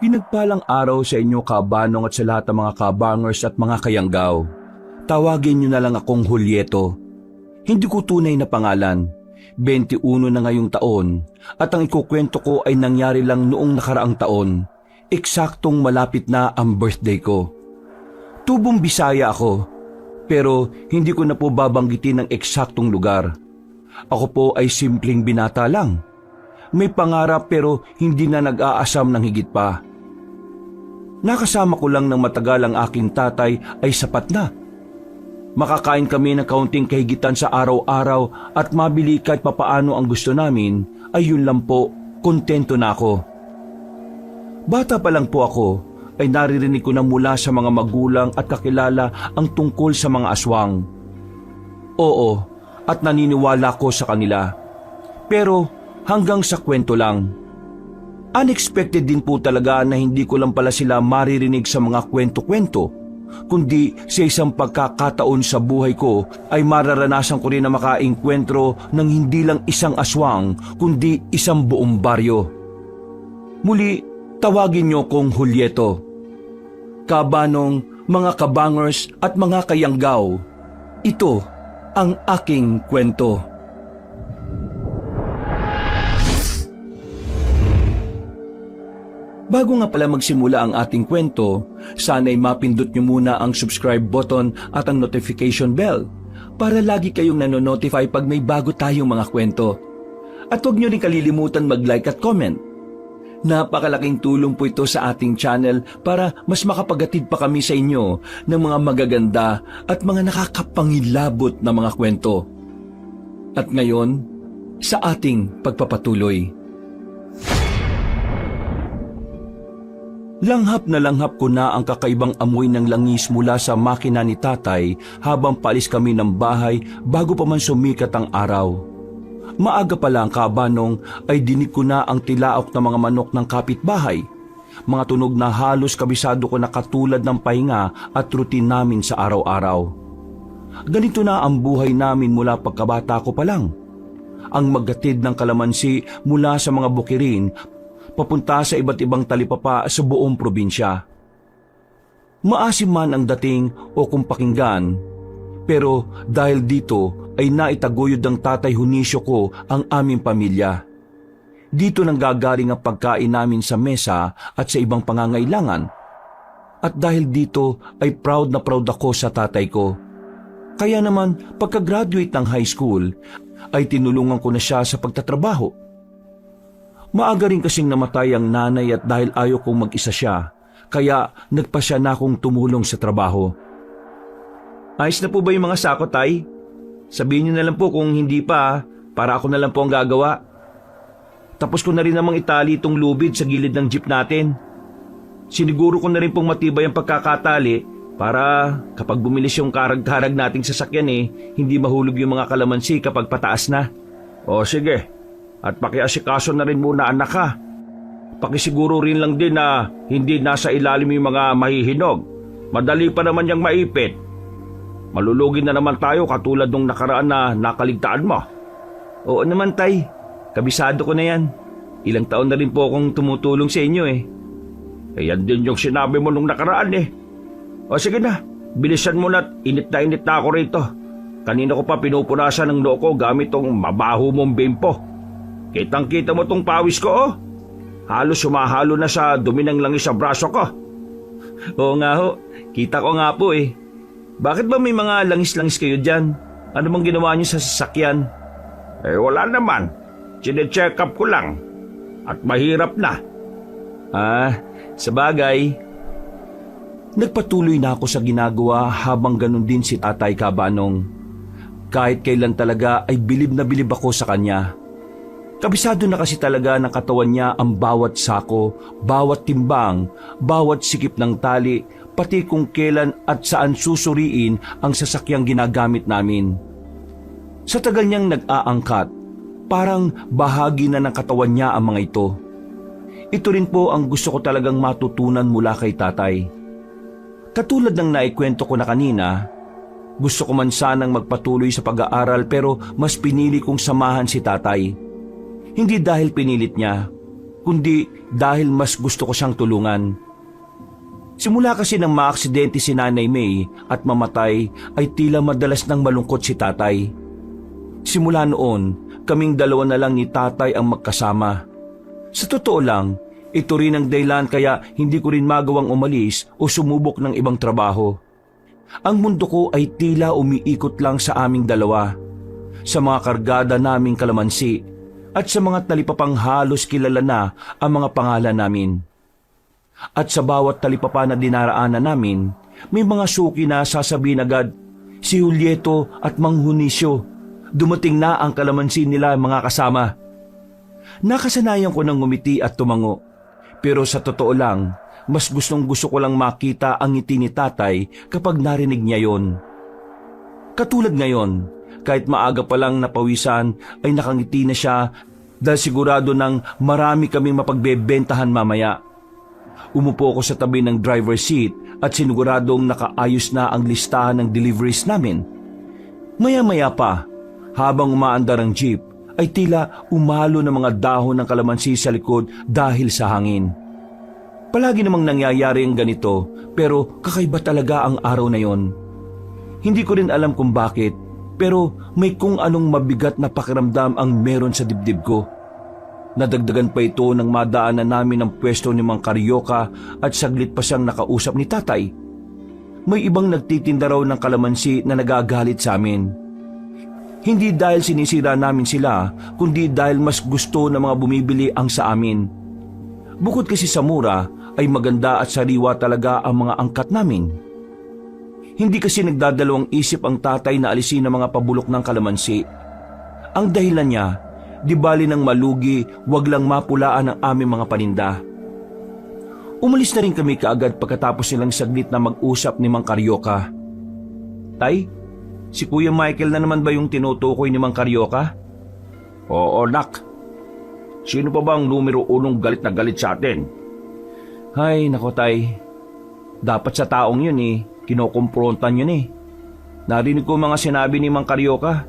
Pinagpalang araw sa inyo kabanong at sa lahat ng mga kabangers at mga kayanggaw. Tawagin niyo na lang akong Julieto. Hindi ko tunay na pangalan. 21 na ngayong taon at ang ikukwento ko ay nangyari lang noong nakaraang taon. Eksaktong malapit na ang birthday ko. Tubong Bisaya ako, pero hindi ko na po babanggitin ang eksaktong lugar. Ako po ay simpleng binata lang. May pangarap pero hindi na nag-aasam ng higit pa. Nakasama ko lang ng matagal ang aking tatay ay sapat na. Makakain kami ng kaunting kahigitan sa araw-araw at mabili kahit papaano ang gusto namin, ay yun lang po, kontento na ako. Bata pa lang po ako, ay naririnig ko na mula sa mga magulang at kakilala ang tungkol sa mga aswang. Oo, at naniniwala ko sa kanila. Pero hanggang sa kwento lang. Unexpected din po talaga na hindi ko lang pala sila maririnig sa mga kwento-kwento, kundi sa isang pagkakataon sa buhay ko ay mararanasan ko rin na makaengkwentro ng hindi lang isang aswang, kundi isang buong baryo. Muli, tawagin niyo kong Julieto. Kabanong, mga kabangers at mga kayanggaw, ito ang aking kwento. Bago nga pala magsimula ang ating kwento, sana'y mapindot nyo muna ang subscribe button at ang notification bell para lagi kayong nanonotify pag may bago tayong mga kwento. At huwag nyo rin kalilimutan mag-like at comment. Napakalaking tulong po ito sa ating channel para mas makapagatid pa kami sa inyo ng mga magaganda at mga nakakapangilabot na mga kwento. At ngayon, sa ating pagpapatuloy. Langhap ko na ang kakaibang amoy ng langis mula sa makina ni tatay habang paalis kami ng bahay bago pa man sumikat ang araw. Maaga pa lang kabanong ay dinig ko na ang tilaok ng mga manok ng kapitbahay. Mga tunog na halos kabisado ko na katulad ng pahinga at routine namin sa araw-araw. Ganito na ang buhay namin mula pagkabata ko pa lang. Ang maggatid ng kalamansi mula sa mga bukirin papunta sa iba't ibang talipapa sa buong probinsya. Maasim man ang dating o kung pakinggan, pero dahil dito ay naitaguyod ng tatay Hunisyo ko ang aming pamilya. Dito nang gagaling ang pagkain namin sa mesa at sa ibang pangangailangan. At dahil dito ay proud na proud ako sa tatay ko. Kaya naman pagka-graduate ng high school ay tinulungan ko na siya sa pagtatrabaho. Maaga rin kasing namatay ang nanay at dahil ayaw kong mag-isa siya, kaya nagpasya na akong tumulong sa trabaho. Ayos na po ba yung mga sako, tay? Sabihin niyo na lang po kung hindi pa, para ako na lang po ang gagawa. Tapos ko na rin namang itali itong lubid sa gilid ng jeep natin. Siniguro ko na rin pong matibay ang pagkakatali para kapag bumilis yung karag-karag nating sasakyan hindi mahulog yung mga kalamansi kapag pataas na. O sige. At pakiasikaso na rin muna anak ha. Pakisiguro rin lang din na hindi nasa ilalim yung mga mahihinog. Madali pa naman yung maipit. Malulugin na naman tayo katulad nung nakaraan na nakaligtaan mo. Oo naman tay, kabisado ko na yan. Ilang taon na rin po akong tumutulong sa inyo Ayan din yung sinabi mo nung nakaraan O sige na, bilisan mo na at init na ako rito. Kanina ko pa pinupunasan ng noo ko gamit tong mabaho mong bimpo. Kitang-kita mo tong pawis ko Halos sumahalo na sa dumi ng langis sa braso ko. Oo nga ho, kita ko nga po Bakit ba may mga langis-langis kayo dyan? Ano bang ginawa niyo sa sasakyan? Wala naman. Sine-check up ko lang. At mahirap na. Sabagay. Nagpatuloy na ako sa ginagawa habang ganun din si Tatay Kabanong. Kahit kailan talaga ay bilib na bilib ako sa kanya. Kabisado na kasi talaga ng katawan niya ang bawat sako, bawat timbang, bawat sikip ng tali, pati kung kailan at saan susuriin ang sasakyang ginagamit namin. Sa tagal niyang nag-aangkat, parang bahagi na ng katawan niya ang mga ito. Ito rin po ang gusto ko talagang matutunan mula kay tatay. Katulad ng naikwento ko na kanina, gusto ko man sanang magpatuloy sa pag-aaral pero mas pinili kong samahan si tatay. Hindi dahil pinilit niya, kundi dahil mas gusto ko siyang tulungan. Simula kasi nang maaksidente si Nanay May at mamatay ay tila madalas nang malungkot si Tatay. Simula noon, kaming dalawa na lang ni Tatay ang magkasama. Sa totoo lang, ito rin ang dahilan kaya hindi ko rin magawang umalis o sumubok ng ibang trabaho. Ang mundo ko ay tila umiikot lang sa aming dalawa, sa mga kargada naming kalamansi at sa mga talipapang halos kilala na ang mga pangalan namin. At sa bawat talipapa na dinaraanan namin, may mga suki na sasabihin agad, si Julieto at Mang Junicio, dumating na ang kalamansi nila mga kasama. Nakasanayan ko ng ngumiti at tumango, pero sa totoo lang, mas gusto ko lang makita ang ngiti ni Tatay kapag narinig niya yon. Katulad ngayon, kahit maaga pa lang napawisan ay nakangiti na siya dahil sigurado nang marami kaming mapagbebentahan mamaya. Umupo ko sa tabi ng driver seat at siniguradong nakaayos na ang listahan ng deliveries namin. Maya-maya pa, habang umaandar ang jeep, ay tila umalo ng mga dahon ng kalamansi sa likod dahil sa hangin. Palagi namang nangyayari ang ganito, pero kakaiba talaga ang araw na yon. Hindi ko rin alam kung bakit, pero may kung anong mabigat na pakiramdam ang meron sa dibdib ko. Nadagdagan pa ito nang madaanan namin ang pwesto ni Mang Carioca at saglit pa siyang nakausap ni Tatay. May ibang nagtitinda raw ng kalamansi na nagagalit sa amin. Hindi dahil sinisira namin sila, kundi dahil mas gusto ng mga bumibili ang sa amin. Bukod kasi sa mura, ay maganda at sariwa talaga ang mga angkat namin. Hindi kasi nagdadalawang isip ang Tatay na alisin ang mga pabulok ng kalamansi. Ang dahilan niya, di bali ng malugi, wag lang mapulaan ang aming mga paninda. Umalis na rin kami kaagad pagkatapos nilang saglit na mag-usap ni Mang Carioca. Tay, si Kuya Michael na naman ba yung tinutukoy ni Mang Carioca? Oo, nak. Sino pa ba ang numero unong galit na galit sa atin? Ay, nako Tay. Dapat sa taong yun kinokomprontan yun Narinig ko mga sinabi ni Mang Carioca.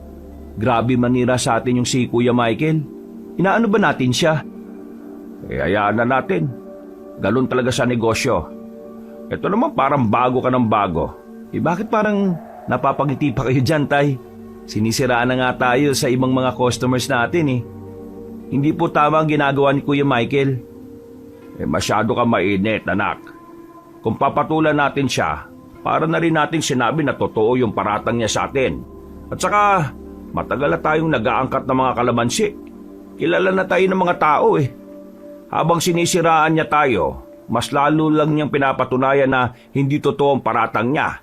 Grabe manira sa atin yung si Kuya Michael. Inaano ba natin siya? Hayaan na natin. Galon talaga sa negosyo. Ito naman parang bago ka ng bago. Bakit parang napapangiti pa kayo dyan, Tay? Sinisiraan na nga tayo sa ibang mga customers natin Hindi po tama ang ginagawa ni Kuya Michael. Masyado ka mainit, anak. Kung papatulan natin siya, para na rin natin sinabi na totoo yung paratang niya sa atin. At saka, matagal na tayong nag-aangkat ng mga kalamansi. Kilala na tayo ng mga tao Habang sinisiraan niya tayo, mas lalo lang niyang pinapatunayan na hindi totoo ang paratang niya.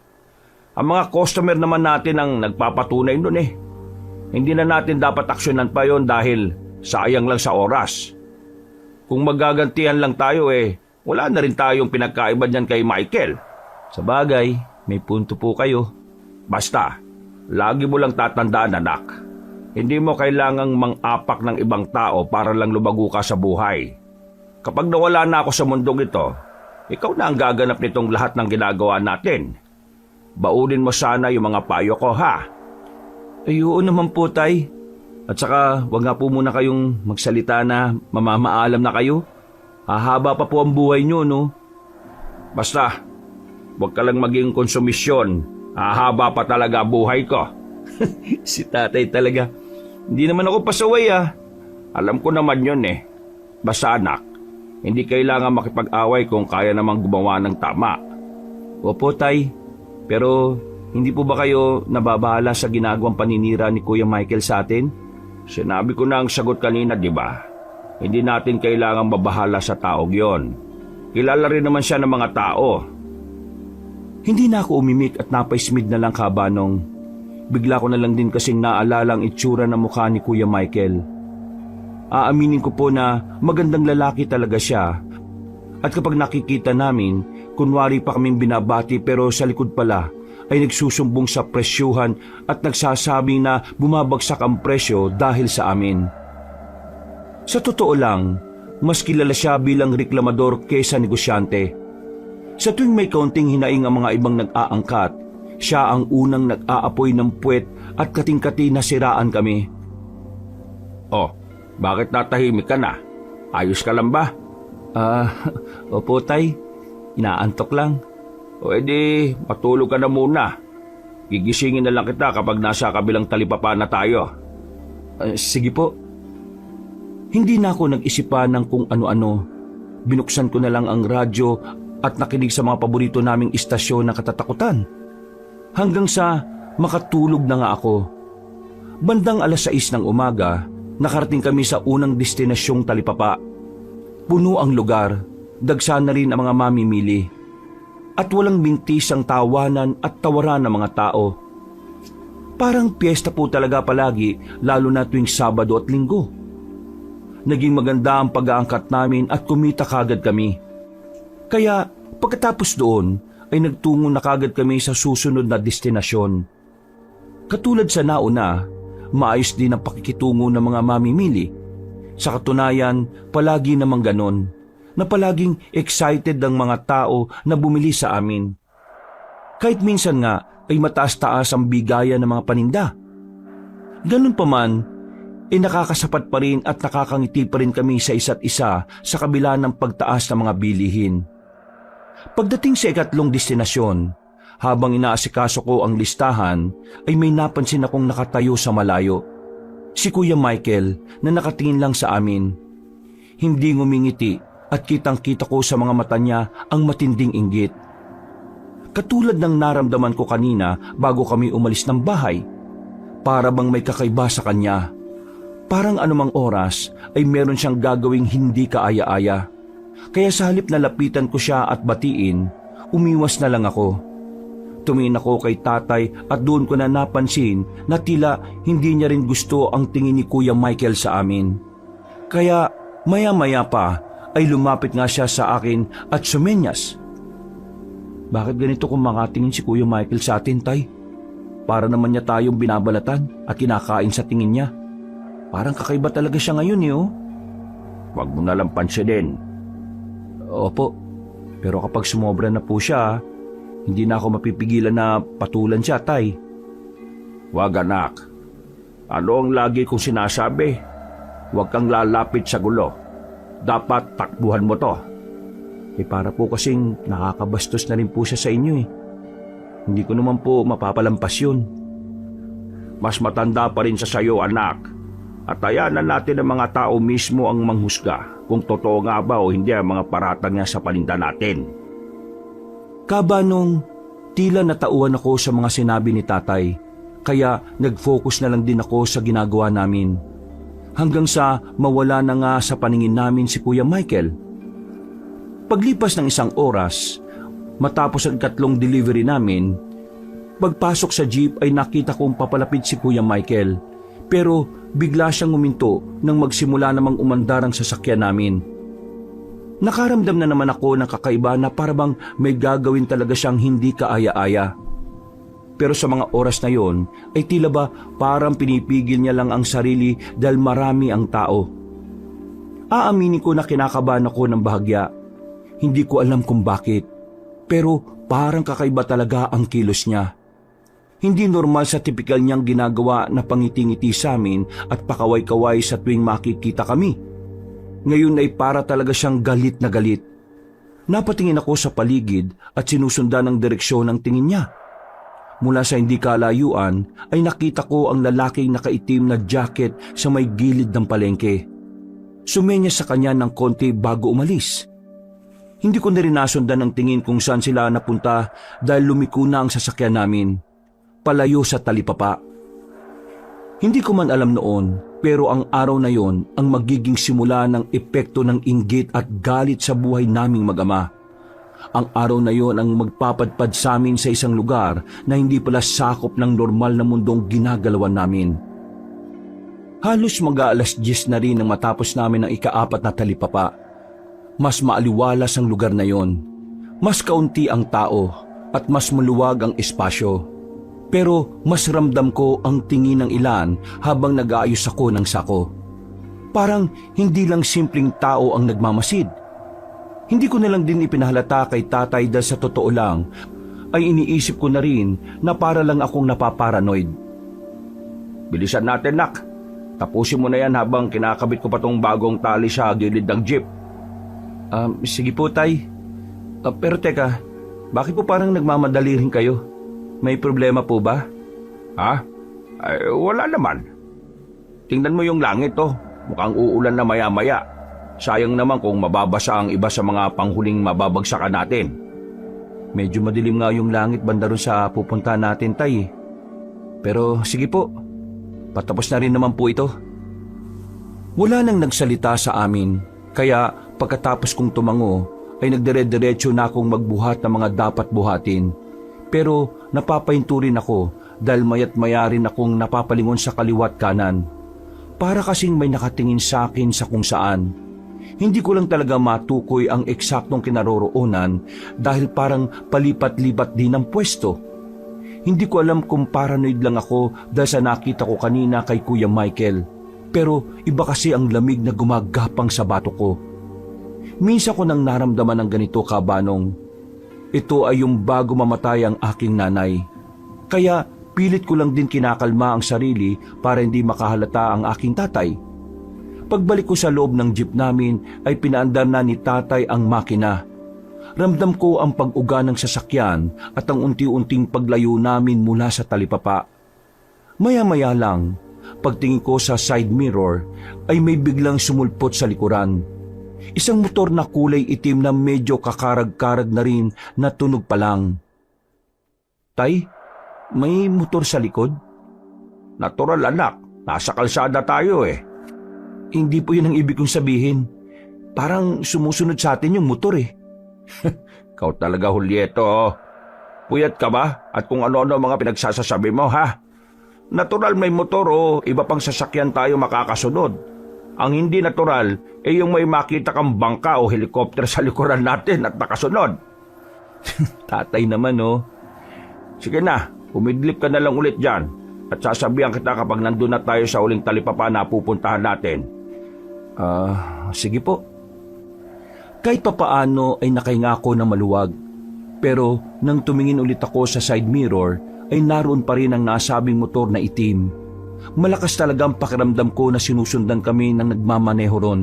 Ang mga customer naman natin ang nagpapatunay nun Hindi na natin dapat aksyonan pa yon dahil sayang lang sa oras. Kung magagantihan lang tayo wala na rin tayong pinagkaiba niyan kay Michael. Sa bagay, may punto po kayo. Basta, lagi mo lang tatandaan, anak. Hindi mo kailangang mang-apak ng ibang tao para lang lumago ka sa buhay. Kapag nawala na ako sa mundong ito, ikaw na ang gaganap nitong lahat ng ginagawa natin. Baunin mo sana yung mga payo ko, ha? Ay, oo naman po, Tay. At saka, wag nga po muna kayong magsalita na mamamaalam na kayo. Hahaba pa po ang buhay nyo, no? Basta, wag ka lang maging konsumisyon. Hahaba pa talaga buhay ko. Si Tatay talaga. Hindi naman ako pasaway, Alam ko naman yun, Basta anak, hindi kailangan makipag-away kung kaya namang gumawa ng tama. Opo, Tay. Pero, hindi po ba kayo nababahala sa ginagawang paninira ni Kuya Michael sa atin? Sinabi ko na ang sagot kanina, di ba? Hindi natin kailangang mabahala sa taong yon. Kilala rin naman siya ng mga tao. Hindi na ako umimik at napaismid na lang kabanong. Bigla ko na lang din kasing naalala ang itsura ng mukha ni Kuya Michael. Aaminin ko po na magandang lalaki talaga siya. At kapag nakikita namin, kunwari pa kaming binabati pero sa likod pala, ay nagsusumbong sa presyuhan at nagsasabing na bumabagsak ang presyo dahil sa amin. Sa totoo lang, mas kilala siya bilang reklamador kaysa negosyante. Sa tuwing may kaunting hinaing ang mga ibang nag-aangkat, siya ang unang nag-aapoy ng puwet at kating-kati na siraan kami. Oh, bakit natahimik ka na? Ayos ka lang ba? Ah, opo tay. Inaantok lang. O edi, matulog ka na muna. Gigisingin na lang kita kapag nasa kabilang talipapa na tayo. Sige po. Hindi na ako nag-isipan ng kung ano-ano. Binuksan ko na lang ang radyo at nakinig sa mga paborito naming istasyon na katatakutan. Hanggang sa makatulog na nga ako. Bandang 6:00 ng umaga, nakarating kami sa unang destinasyong talipapa. Puno ang lugar, dagsa na rin ang mga mamimili. At walang mintis ang tawanan at tawaran ng mga tao. Parang piyesta po talaga palagi, lalo na tuwing Sabado at Linggo. Naging maganda ang pag-aangkat namin at kumita kagad kami. Kaya pagkatapos doon ay nagtungo na kagad kami sa susunod na destinasyon. Katulad sa nauna, maayos din ang pakikitungo ng mga mamimili. Sa katunayan, palagi namang ganon, na palaging excited ang mga tao na bumili sa amin. Kahit minsan nga ay mataas-taas ang bigayan ng mga paninda. Ganun pa man, nakakasapat pa rin at nakakangiti pa rin kami sa isa't isa sa kabila ng pagtaas ng mga bilihin. Pagdating sa ikatlong destinasyon, habang inaasikaso ko ang listahan, ay may napansin akong nakatayo sa malayo. Si Kuya Michael na nakatingin lang sa amin. Hindi ngumingiti at kitang-kita ko sa mga mata niya ang matinding inggit. Katulad ng naramdaman ko kanina bago kami umalis ng bahay. Para bang may kakaiba sa kanya. Parang anumang oras ay meron siyang gagawing hindi kaaya-aya. Kaya sa halip na lapitan ko siya at batiin, umiwas na lang ako. Tumingin ako kay tatay at doon ko na napansin na tila hindi niya rin gusto ang tingin ni Kuya Michael sa amin. Kaya maya-maya pa ay lumapit nga siya sa akin at sumenyas. Bakit ganito kung makatingin si Kuya Michael sa atin, tay? Para naman niya tayong binabalatan at kinakain sa tingin niya. Parang kakaiba talaga siya ngayon eh. Huwag mo nalang pansinin. Opo, pero kapag sumobra na po siya, hindi na ako mapipigilan na patulan siya, tay. Huwag anak. Ano ang lagi kong sinasabi? Huwag kang lalapit sa gulo. Dapat takbuhan mo to. Para po kasing nakakabastos na rin po siya sa inyo eh. Hindi ko naman po mapapalampas yun. Mas matanda pa rin sa sayo, anak. At ayanan natin ang mga tao mismo ang manghusga kung totoo nga ba o hindi ang mga paratang niya sa paninda natin. Kabanong, tila natauhan ako sa mga sinabi ni tatay, kaya nag-focus na lang din ako sa ginagawa namin. Hanggang sa mawala na nga sa paningin namin si Kuya Michael. Paglipas ng 1 oras, matapos ang 3 delivery namin, pagpasok sa jeep ay nakita kong papalapit si Kuya Michael, pero bigla siyang huminto nang magsimula namang umandar ang sasakyan namin. Nakaramdam na naman ako ng kakaiba na parang may gagawin talaga siyang hindi kaaya-aya. Pero sa mga oras na yon ay tila ba parang pinipigil niya lang ang sarili dahil marami ang tao. Aaminin ko na kinakabahan ako ng bahagya. Hindi ko alam kung bakit, pero parang kakaiba talaga ang kilos niya. Hindi normal sa tipikal niyang ginagawa na pangiti-ngiti sa amin at pakaway-kaway sa tuwing makikita kami. Ngayon ay para talaga siyang galit na galit. Napatingin ako sa paligid at sinusundan ang direksyon ng tingin niya. Mula sa hindi kalayuan ay nakita ko ang lalaking nakaitim na jacket sa may gilid ng palengke. Sumenya sa kanya ng konti bago umalis. Hindi ko na rin nasundan ang tingin kung saan sila napunta dahil lumiko na ang sasakyan namin. Palayo sa talipapa. Hindi ko man alam noon, pero ang araw na yon ang magiging simula ng epekto ng inggit at galit sa buhay naming mag-ama. Ang araw na yon ang magpapadpad sa amin sa isang lugar na hindi pala sakop ng normal na mundong ginagalawan namin. Halos mag-10 na rin nang matapos namin ang ika-4 na talipapa. Mas maaliwalas ang lugar na yon. Mas kaunti ang tao at mas maluwag ang espasyo. Pero mas ramdam ko ang tingin ng ilan habang nag-aayos ako ng sako. Parang hindi lang simpleng tao ang nagmamasid. Hindi ko na lang din ipinahalata kay tatay dahil sa totoo lang ay iniisip ko na rin na para lang akong napaparanoid. Bilisan natin, nak. tapusin mo na yan habang kinakabit ko pa tong bagong tali sa gilid ng jeep. Sige po, Tay. Pero teka, bakit po parang nagmamadali rin kayo? May problema po ba? Ha? Ay, wala naman. Tingnan mo yung langit, oh. Mukhang uulan na maya-maya. Sayang naman kung mababasa ang iba sa mga panghuling mababagsakan natin. Medyo madilim nga yung langit banda ron sa pupunta natin, Tay. Pero sige po, patapos na rin naman po ito. Wala nang nagsalita sa amin, kaya pagkatapos kong tumango ay nagdire-diretso na akong magbuhat ng mga dapat buhatin. Pero napapahinto rin ako dahil maya't maya rin akong napapalingon sa kaliwat kanan. Para kasing may nakatingin sa akin sa kung saan. Hindi ko lang talaga matukoy ang eksaktong kinaroroonan dahil parang palipat-lipat din ang pwesto. Hindi ko alam kung paranoid lang ako dahil sa nakita ko kanina kay Kuya Michael. Pero iba kasi ang lamig na gumagapang sa bato ko. Minsan ko nang naramdaman ng ganito, Kabanong. Ito ay yung bago mamatay ang aking nanay. Kaya pilit ko lang din kinakalma ang sarili para hindi makahalata ang aking tatay. Pagbalik ko sa loob ng jeep namin ay pinaandar na ni tatay ang makina. Ramdam ko ang pag-uga ng sasakyan at ang unti-unting paglayo namin mula sa talipapa. Maya-maya lang, pagtingin ko sa side mirror ay may biglang sumulpot sa likuran. Isang motor na kulay itim na medyo kakarag-karag na rin na tunog pa lang. Tay, may motor sa likod? Natural, anak, nasa kalsada tayo eh. Hindi po yun ang ibig kong sabihin. Parang sumusunod sa atin yung motor eh. Ikaw talaga, Julieto. Puyat ka ba? At kung ano-ano mga pinagsasasabi mo, ha? Natural may motor o iba pang sasakyan tayo makakasunod. Ang hindi natural ay yung may makita kang bangka o helikopter sa likuran natin at nakasunod. Tatay naman, oh. Sige na, umidlip ka na lang ulit dyan at sasabihan kita kapag nandun na tayo sa uling talipapa na pupuntahan natin. Sige po. Kahit papaano ay nakahinga ako ng maluwag. Pero nang tumingin ulit ako sa side mirror ay naroon pa rin ang nasabing motor na itim. Malakas talaga ang pakiramdam ko na sinusundan kami ng nagmamaneho ron.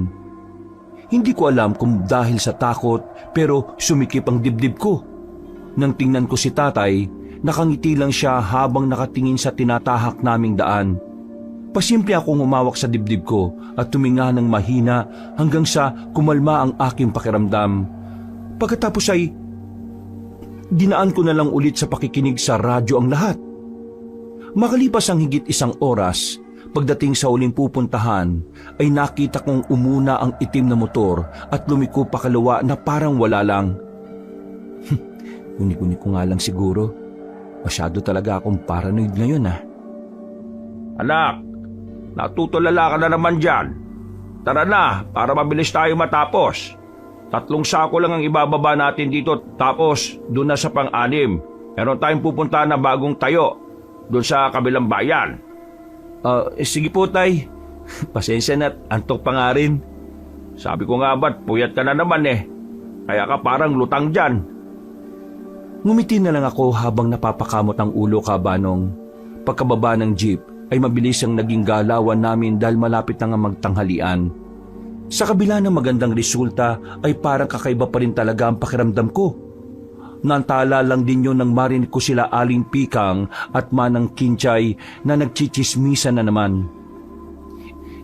Hindi ko alam kung dahil sa takot pero sumikip ang dibdib ko. Nang tingnan ko si tatay, nakangiti lang siya habang nakatingin sa tinatahak naming daan. Pasimple akong umawak sa dibdib ko at tuminga ng mahina hanggang sa kumalma ang aking pakiramdam. Pagkatapos ay dinaan ko na lang ulit sa pakikinig sa radyo ang lahat. Makalipas ang higit isang oras, pagdating sa uling pupuntahan ay nakita kong umuna ang itim na motor at lumiko pakalawa na parang wala lang. Uni-uni ko nga lang siguro. Masyado talaga akong paranoid ngayon ah. Anak, natutulala ka na naman dyan. Tara na, para mabilis tayo matapos. 3 sako lang ang ibababa natin dito tapos doon na sa pang-anim. Meron tayong pupuntahan na bagong tayo doon sa kabilang bayan. Sige po, tay. Pasensya na, antok pa nga rin. Sabi ko nga ba't puyat ka na naman eh. Kaya ka parang lutang dyan. Ngumiti na lang ako habang napapakamot ang ulo, Kabanong. Pagkababa ng jeep ay mabilis ang naging galawan namin dahil malapit na nga magtanghalian. Sa kabila ng magandang resulta ay parang kakaiba pa rin talaga ang pakiramdam ko. Nantala lang din yun nang marinig ko sila Aling Pikang at Manang Kinchay na nagchichismisa na naman.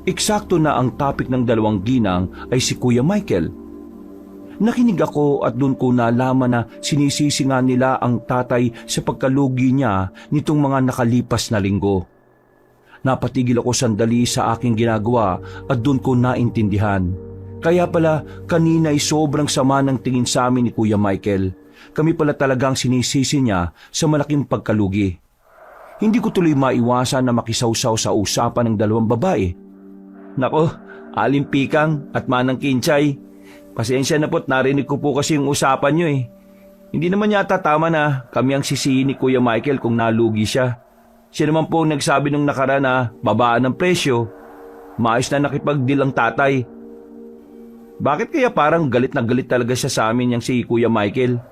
Eksakto na ang topic ng dalawang ginang ay si Kuya Michael. Nakinig ako at doon ko nalaman na sinisisi nga nila ang tatay sa pagkalugi niya nitong mga nakalipas na linggo. Napatigil ako sandali sa aking ginagawa at doon ko naintindihan. Kaya pala kanina ay sobrang sama ng tingin sa amin ni Kuya Michael. Kami pala talagang sinisisi niya sa malaking pagkalugi. Hindi ko tuloy maiwasan na makisawsaw sa usapan ng dalawang babae. Nako, Aling Pikang at Manang Kinchay, pasensya na po't narinig ko po kasi yung usapan niyo eh. Hindi naman yata tama na kami ang sisihin ni Kuya Michael kung nalugi siya. Siya naman po nagsabi nung nakaraan na babaan ng presyo. Maayos na nakipag-deal ang tatay. Bakit kaya parang galit na galit talaga siya sa amin yung si Kuya Michael?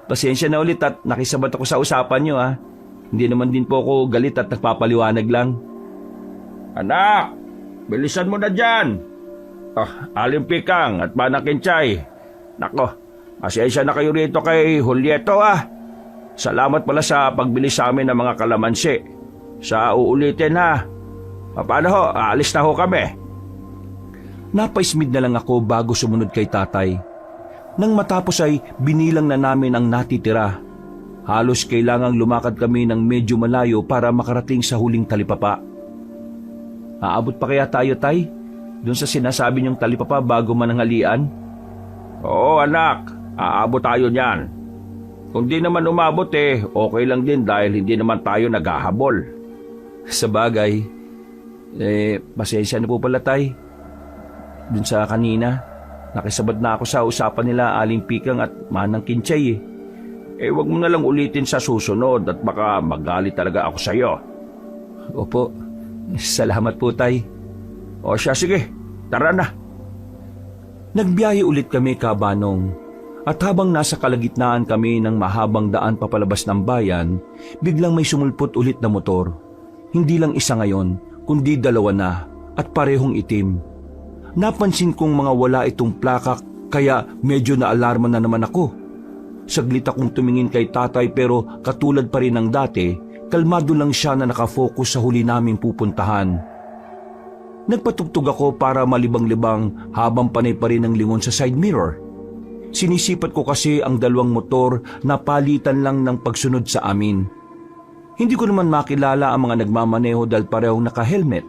Pasensya na ulit at nakisabat ako sa usapan niyo ah. Hindi naman din po ako galit at nagpapaliwanag lang. Anak, bilisan mo na dyan. Aling Pikang at Manang Kinchay. Nako, pasensya na kayo rito kay Julieto Salamat pala sa pagbili sa amin ng mga kalamansi. Sa uulitin ha. Paano ho, aalis na ho kami. Napaismid na lang ako bago sumunod kay tatay. Nang matapos ay binilang na namin ang natitira. Halos kailangang lumakad kami ng medyo malayo para makarating sa huling talipapa. Aabot pa kaya tayo, tay? Doon sa sinasabi niyong talipapa bago mananghalian? Oo anak, aabot tayo niyan. Kung di naman umabot okay lang din dahil hindi naman tayo naghahabol. Sa bagay, pasensya na po pala tay. Doon sa kanina, nakisabad na ako sa usapan nila Aling Pikang at Manang Kinchay wag mo na lang ulitin sa susunod at baka magalit talaga ako sa iyo. Opo, salamat po tay. O siya, sige, tara na. Nagbiyahe ulit kami kabanong at habang nasa kalagitnaan kami ng mahabang daan papalabas ng bayan, biglang may sumulpot ulit na motor. Hindi lang isa ngayon, kundi dalawa na at parehong itim. Napansin kong mga wala itong plaka kaya medyo naalarma na naman ako. Saglit akong tumingin kay tatay pero katulad pa rin ng dati, kalmado lang siya na nakafocus sa huli naming pupuntahan. Nagpatugtog ako para malibang-libang habang panay pa rin ang lingon sa side mirror. Sinisipat ko kasi ang dalawang motor na palitan lang ng pagsunod sa amin. Hindi ko naman makilala ang mga nagmamaneho dahil parehong naka-helmet.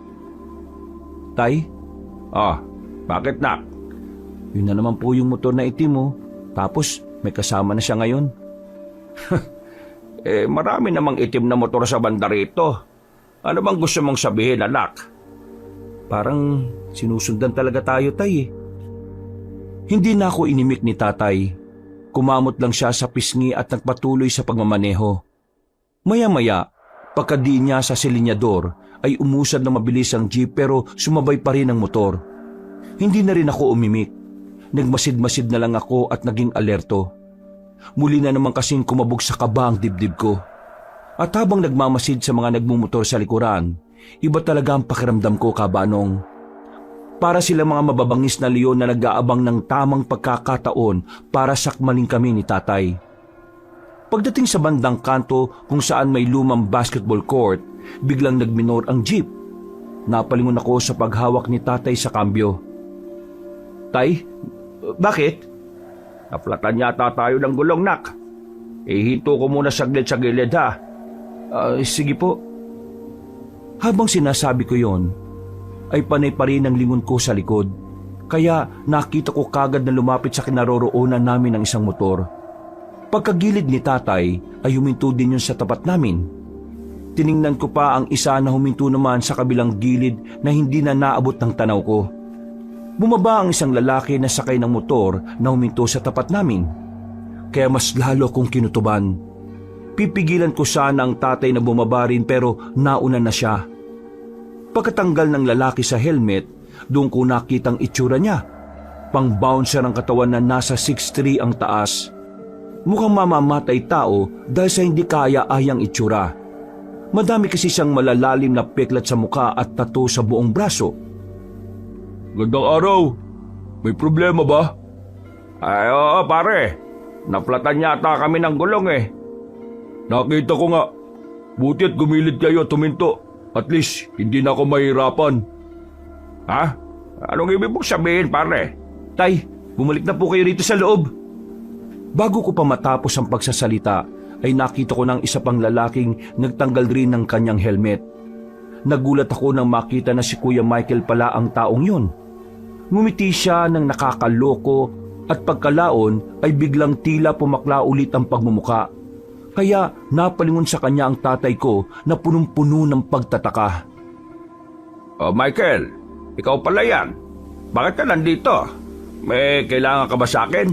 Tay? Bakit nak? Yun na naman po yung motor na itim Tapos may kasama na siya ngayon. Marami namang itim na motor sa banda rito. Ano bang gusto mong sabihin, anak? Parang sinusundan talaga tayo, tay. Hindi na ako inimik ni tatay. Kumamot lang siya sa pisngi at nagpatuloy sa pagmamaneho. Maya-maya, pagkadiin niya sa silinyador, ay umusad na mabilis ang jeep pero sumabay pa rin ang motor. Hindi na rin ako umimik. Nagmasid-masid na lang ako at naging alerto. Muli na naman kasing kumabog sa kaba ang dibdib ko. At habang nagmamasid sa mga nagmumotor sa likuran, iba talaga ang pakiramdam ko kabanong. Para sila mga mababangis na leon na nag-aabang ng tamang pagkakataon para sakmalin kami ni tatay. Pagdating sa bandang kanto kung saan may lumang basketball court, biglang nagminor ang jeep. Napalingon ako sa paghawak ni tatay sa kambyo. Tay, bakit? Naplatan yata tayo ng gulong, nak. Hinto ko muna saglit sa gilid ha. Sige po. Habang sinasabi ko yon, ay panay pa rin ang lingon ko sa likod. Kaya nakita ko kagad na lumapit sa kinaroroonan namin ng isang motor. Pagkagilid ni tatay ay huminto din yun sa tapat namin. Tiningnan ko pa ang isa na huminto naman sa kabilang gilid na hindi na naabot ng tanaw ko. Bumaba ang isang lalaki na sakay ng motor na huminto sa tapat namin. Kaya mas lalo kong kinutuban. Pipigilan ko sana ang tatay na bumaba rin pero nauna na siya. Pagkatanggal ng lalaki sa helmet, doon ko nakitang itsura niya. Pang-bouncer ang katawan na nasa 6'3" ang taas. Mukhang mamamatay tao dahil sa hindi kaya-ayang itsura. Madami kasi siyang malalalim na peklat sa muka at tattoo sa buong braso. Gandang araw. May problema ba? Ay, oo pare. Naplatan yata kami ng gulong Nakita ko nga. Buti at gumilid kayo at tuminto. At least, hindi na ako mahirapan. Ha? Anong ibig mong sabihin, pare? Tay, bumalik na po kayo rito sa loob. Bago ko pa matapos ang pagsasalita, ay nakita ko ng isa pang lalaking nagtanggal rin ng kanyang helmet. Nagulat ako nang makita na si Kuya Michael pala ang taong yun. Ngumiti siya ng nakakaloko at pagkalaon ay biglang tila pumakla ulit ang pagmumuka. Kaya napalingon sa kanya ang tatay ko na punong-puno ng pagtataka. Michael, ikaw pala yan. Bakit ka nandito? May kailangan ka ba sa akin?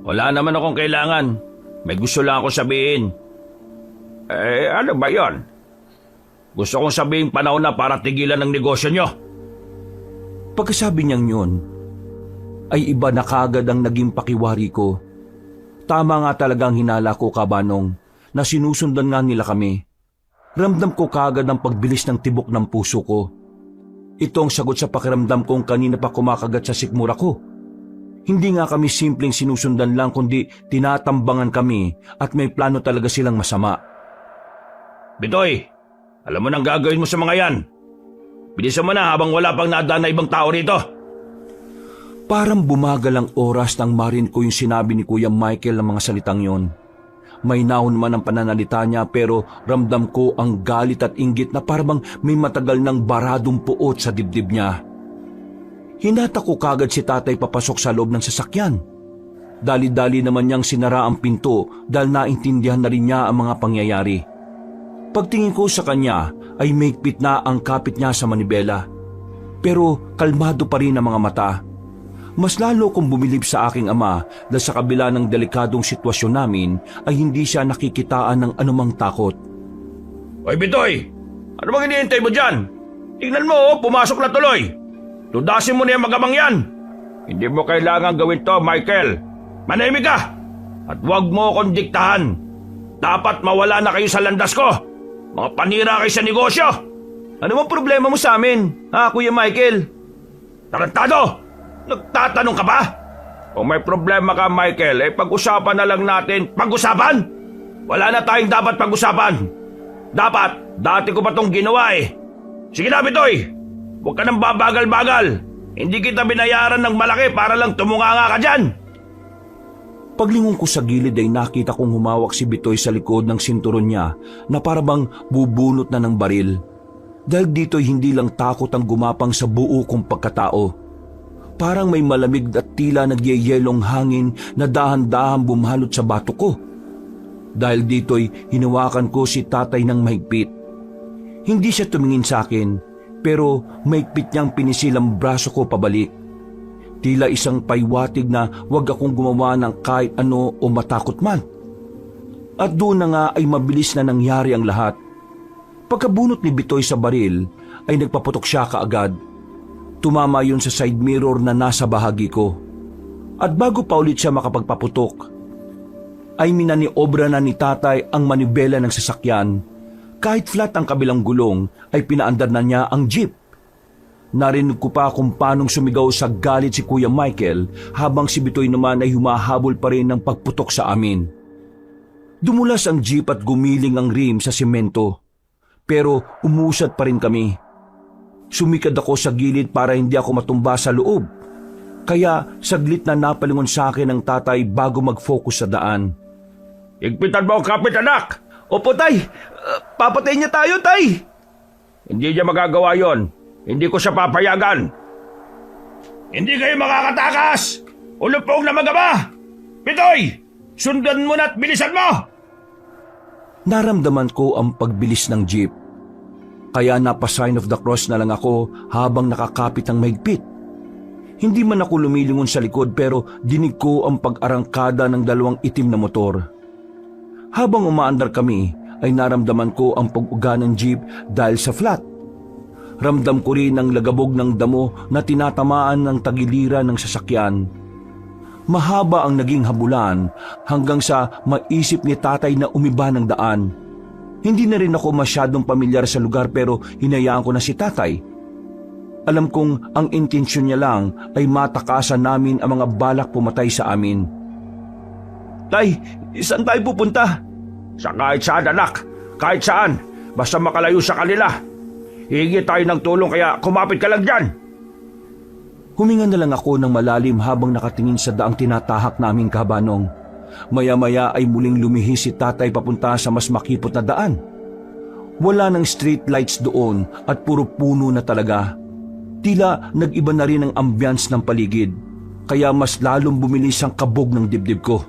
Wala naman akong kailangan. May gusto lang akong sabihin. Ano ba yon? Gusto kong sabihin panahon na para tigilan ng negosyo nyo. Pagkasabi niyang yun, ay iba na kaagad ang naging pakiwari ko. Tama nga talagang hinala ko kabanong na sinusundan nga nila kami. Ramdam ko kaagad ang pagbilis ng tibok ng puso ko. Ito ang sagot sa pakiramdam kong kanina pa kumakagat sa sikmura ko. Hindi nga kami simpleng sinusundan lang kundi tinatambangan kami at may plano talaga silang masama. Bitoy, alam mo nang gagawin mo sa mga yan. Bilisan mo na habang wala pang nadaan na ibang tao rito. Parang bumagal ang oras nang marinig ko yung sinabi ni Kuya Michael ng mga salitang yon. May naon man ang pananalita niya pero ramdam ko ang galit at inggit na parang may matagal ng baradong puot sa dibdib niya. Hinata ko kagad si tatay papasok sa loob ng sasakyan. Dali-dali naman niyang sinara ang pinto dahil naintindihan na rin niya ang mga pangyayari. Pagtingin ko sa kanya ay mahigpit na ang kapit niya sa manibela. Pero kalmado pa rin ang mga mata. Mas lalo kong bumilib sa aking ama dahil sa kabila ng delikadong sitwasyon namin ay hindi siya nakikitaan ng anumang takot. Hoy Bitoy! Ano bang hinihintay mo dyan? Tingnan mo, pumasok na tuloy! Tudasin mo na yung magamang yan! Hindi mo kailangan gawin to, Michael! Manahimik ka! At huwag mo akong diktahan! Dapat mawala na kayo sa landas ko! Mga panira kayo sa negosyo! Ano bang problema mo sa amin, ha, Kuya Michael? Tarantado! Nagtatanong ka ba? Kung may problema ka, Michael, pag-usapan na lang natin. Pag-usapan? Wala na tayong dapat pag-usapan. Dapat, dati ko pa tong ginawa eh. Sige na, Bitoy. Huwag ka nang babagal-bagal. Hindi kita binayaran ng malaki para lang tumunganga ka dyan. Paglingon ko sa gilid ay nakita kong humawak si Bitoy sa likod ng sinturon niya na parabang bubunot na ng baril. Dahil dito'y hindi lang takot ang gumapang sa buo kong pagkatao. Parang may malamig at tila nagyayelong hangin na dahan-dahan bumalot sa bato ko. Dahil dito'y hinawakan ko si tatay ng mahigpit. Hindi siya tumingin sa akin, pero mahigpit niyang pinisil ang braso ko pabalik. Tila isang paywatig na huwag akong gumawa ng kahit ano o matakot man. At doon na nga ay mabilis na nangyari ang lahat. Pagkabunot ni Bitoy sa baril, ay nagpaputok siya kaagad. Tumama yun sa side mirror na nasa bahagi ko. At bago pa ulit siya makapagpaputok, ay minaniobra na ni tatay ang manibela ng sasakyan. Kahit flat ang kabilang gulong, ay pinaandar na niya ang jeep. Narinig ko pa kung paanong sumigaw sa galit si Kuya Michael habang si Bitoy naman ay humahabol pa rin ng pagputok sa amin. Dumulas ang jeep at gumiling ang rim sa semento. Pero umusad pa rin kami. Sumikad ako sa gilid para hindi ako matumba sa loob. Kaya saglit na napalingon sa akin ang tatay bago mag-focus sa daan. Higpitan mo ang kapit, anak! Opo, tay! Papatayin niya tayo, tay! Hindi niya magagawa yon. Hindi ko siya papayagan. Hindi kayo makakatakas! Ulupong na magama! Bitoy! Sundan mo na at bilisan mo! Naramdaman ko ang pagbilis ng jeep. Kaya napa-sign of the cross na lang ako habang nakakapit ang mahigpit. Hindi man ako lumilingon sa likod pero dinig ko ang pag-arangkada ng dalawang itim na motor. Habang umaandar kami ay naramdaman ko ang pag-uga ng jeep dahil sa flat. Ramdam ko rin ang lagabog ng damo na tinatamaan ng tagiliran ng sasakyan. Mahaba ang naging habulan hanggang sa maisip ni tatay na umiba ng daan. Hindi na rin ako masyadong pamilyar sa lugar pero hinayaan ko na si tatay. Alam kong ang intensyon niya lang ay matakasan namin ang mga balak pumatay sa amin. Tay, saan tayo pupunta? Sa kahit saan, anak. Kahit saan. Basta makalayo sa kanila. Hihingi tayo ng tulong kaya kumapit ka lang dyan. Huminga na lang ako ng malalim habang nakatingin sa daang tinatahak naming kabanong. Maya-maya ay muling lumihis si tatay papunta sa mas makipot na daan. Wala ng street lights doon at puro puno na talaga. Tila nag-iba na rin ang ambience ng paligid, kaya mas lalong bumilis ang kabog ng dibdib ko.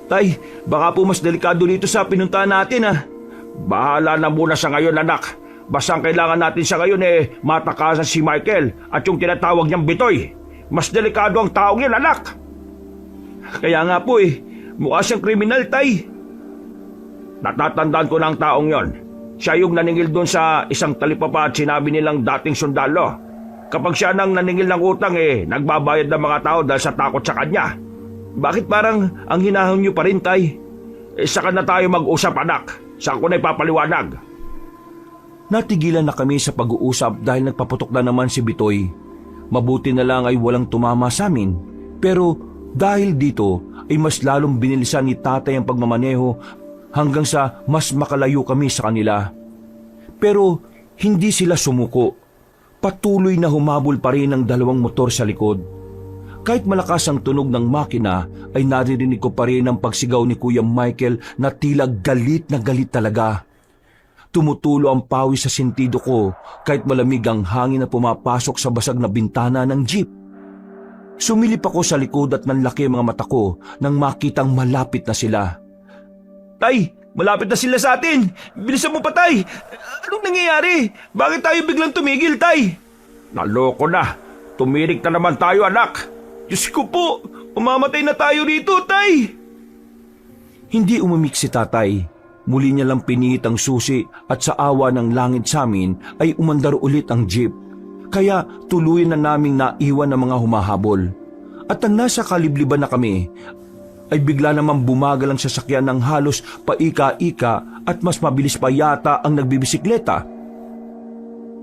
Tay, baka po mas delikado dito sa pinuntahan natin ah. Bahala na muna sa ngayon, anak. Basta ang kailangan natin sa ngayon matakasan si Michael at yung tinatawag niyang Bitoy. Mas delikado ang taong yun, anak. Kaya nga po mukha siyang kriminal, tay. Natatandaan ko na ang taong yon. Siya yung naningil doon sa isang talipapa at sinabi nilang dating sundalo. Kapag siya nang naningil ng utang nagbabayad ng mga tao dahil sa takot sa kanya. Bakit parang ang hinahon niyo pa rin, tay? Saka na tayo mag-usap, anak. Saan ko na ipapaliwanag? Natigilan na kami sa pag-uusap dahil nagpaputok na naman si Bitoy. Mabuti na lang ay walang tumama sa amin. Pero dahil dito ay mas lalong binilisan ni tatay ang pagmamaneho hanggang sa mas makalayo kami sa kanila. Pero hindi sila sumuko. Patuloy na humabol pa rin ang dalawang motor sa likod. Kahit malakas ang tunog ng makina ay naririnig ko pa rin ang pagsigaw ni Kuya Michael na tila galit na galit talaga. Tumutulo ang pawis sa sentido ko kahit malamig ang hangin na pumapasok sa basag na bintana ng jeep. Sumilip ako sa likod at nanlaki ang mga mata ko nang makitang malapit na sila. Tay, malapit na sila sa atin! Bilisan mo pa, Tay! Anong nangyayari? Bakit tayo biglang tumigil, Tay? Naloko na! Tumirik na naman tayo, anak! Diyos ko po! Umamatay na tayo rito, Tay! Hindi umimik si tatay. Muli niya lang pinihit ang susi at sa awa ng langit sa amin ay umandar ulit ang jeep. Kaya tuluyan na naming naiwan ang mga humahabol. At ang nasa kalibliban na kami ay bigla namang bumagal ang sasakyan ng halos paika-ika at mas mabilis pa yata ang nagbibisikleta.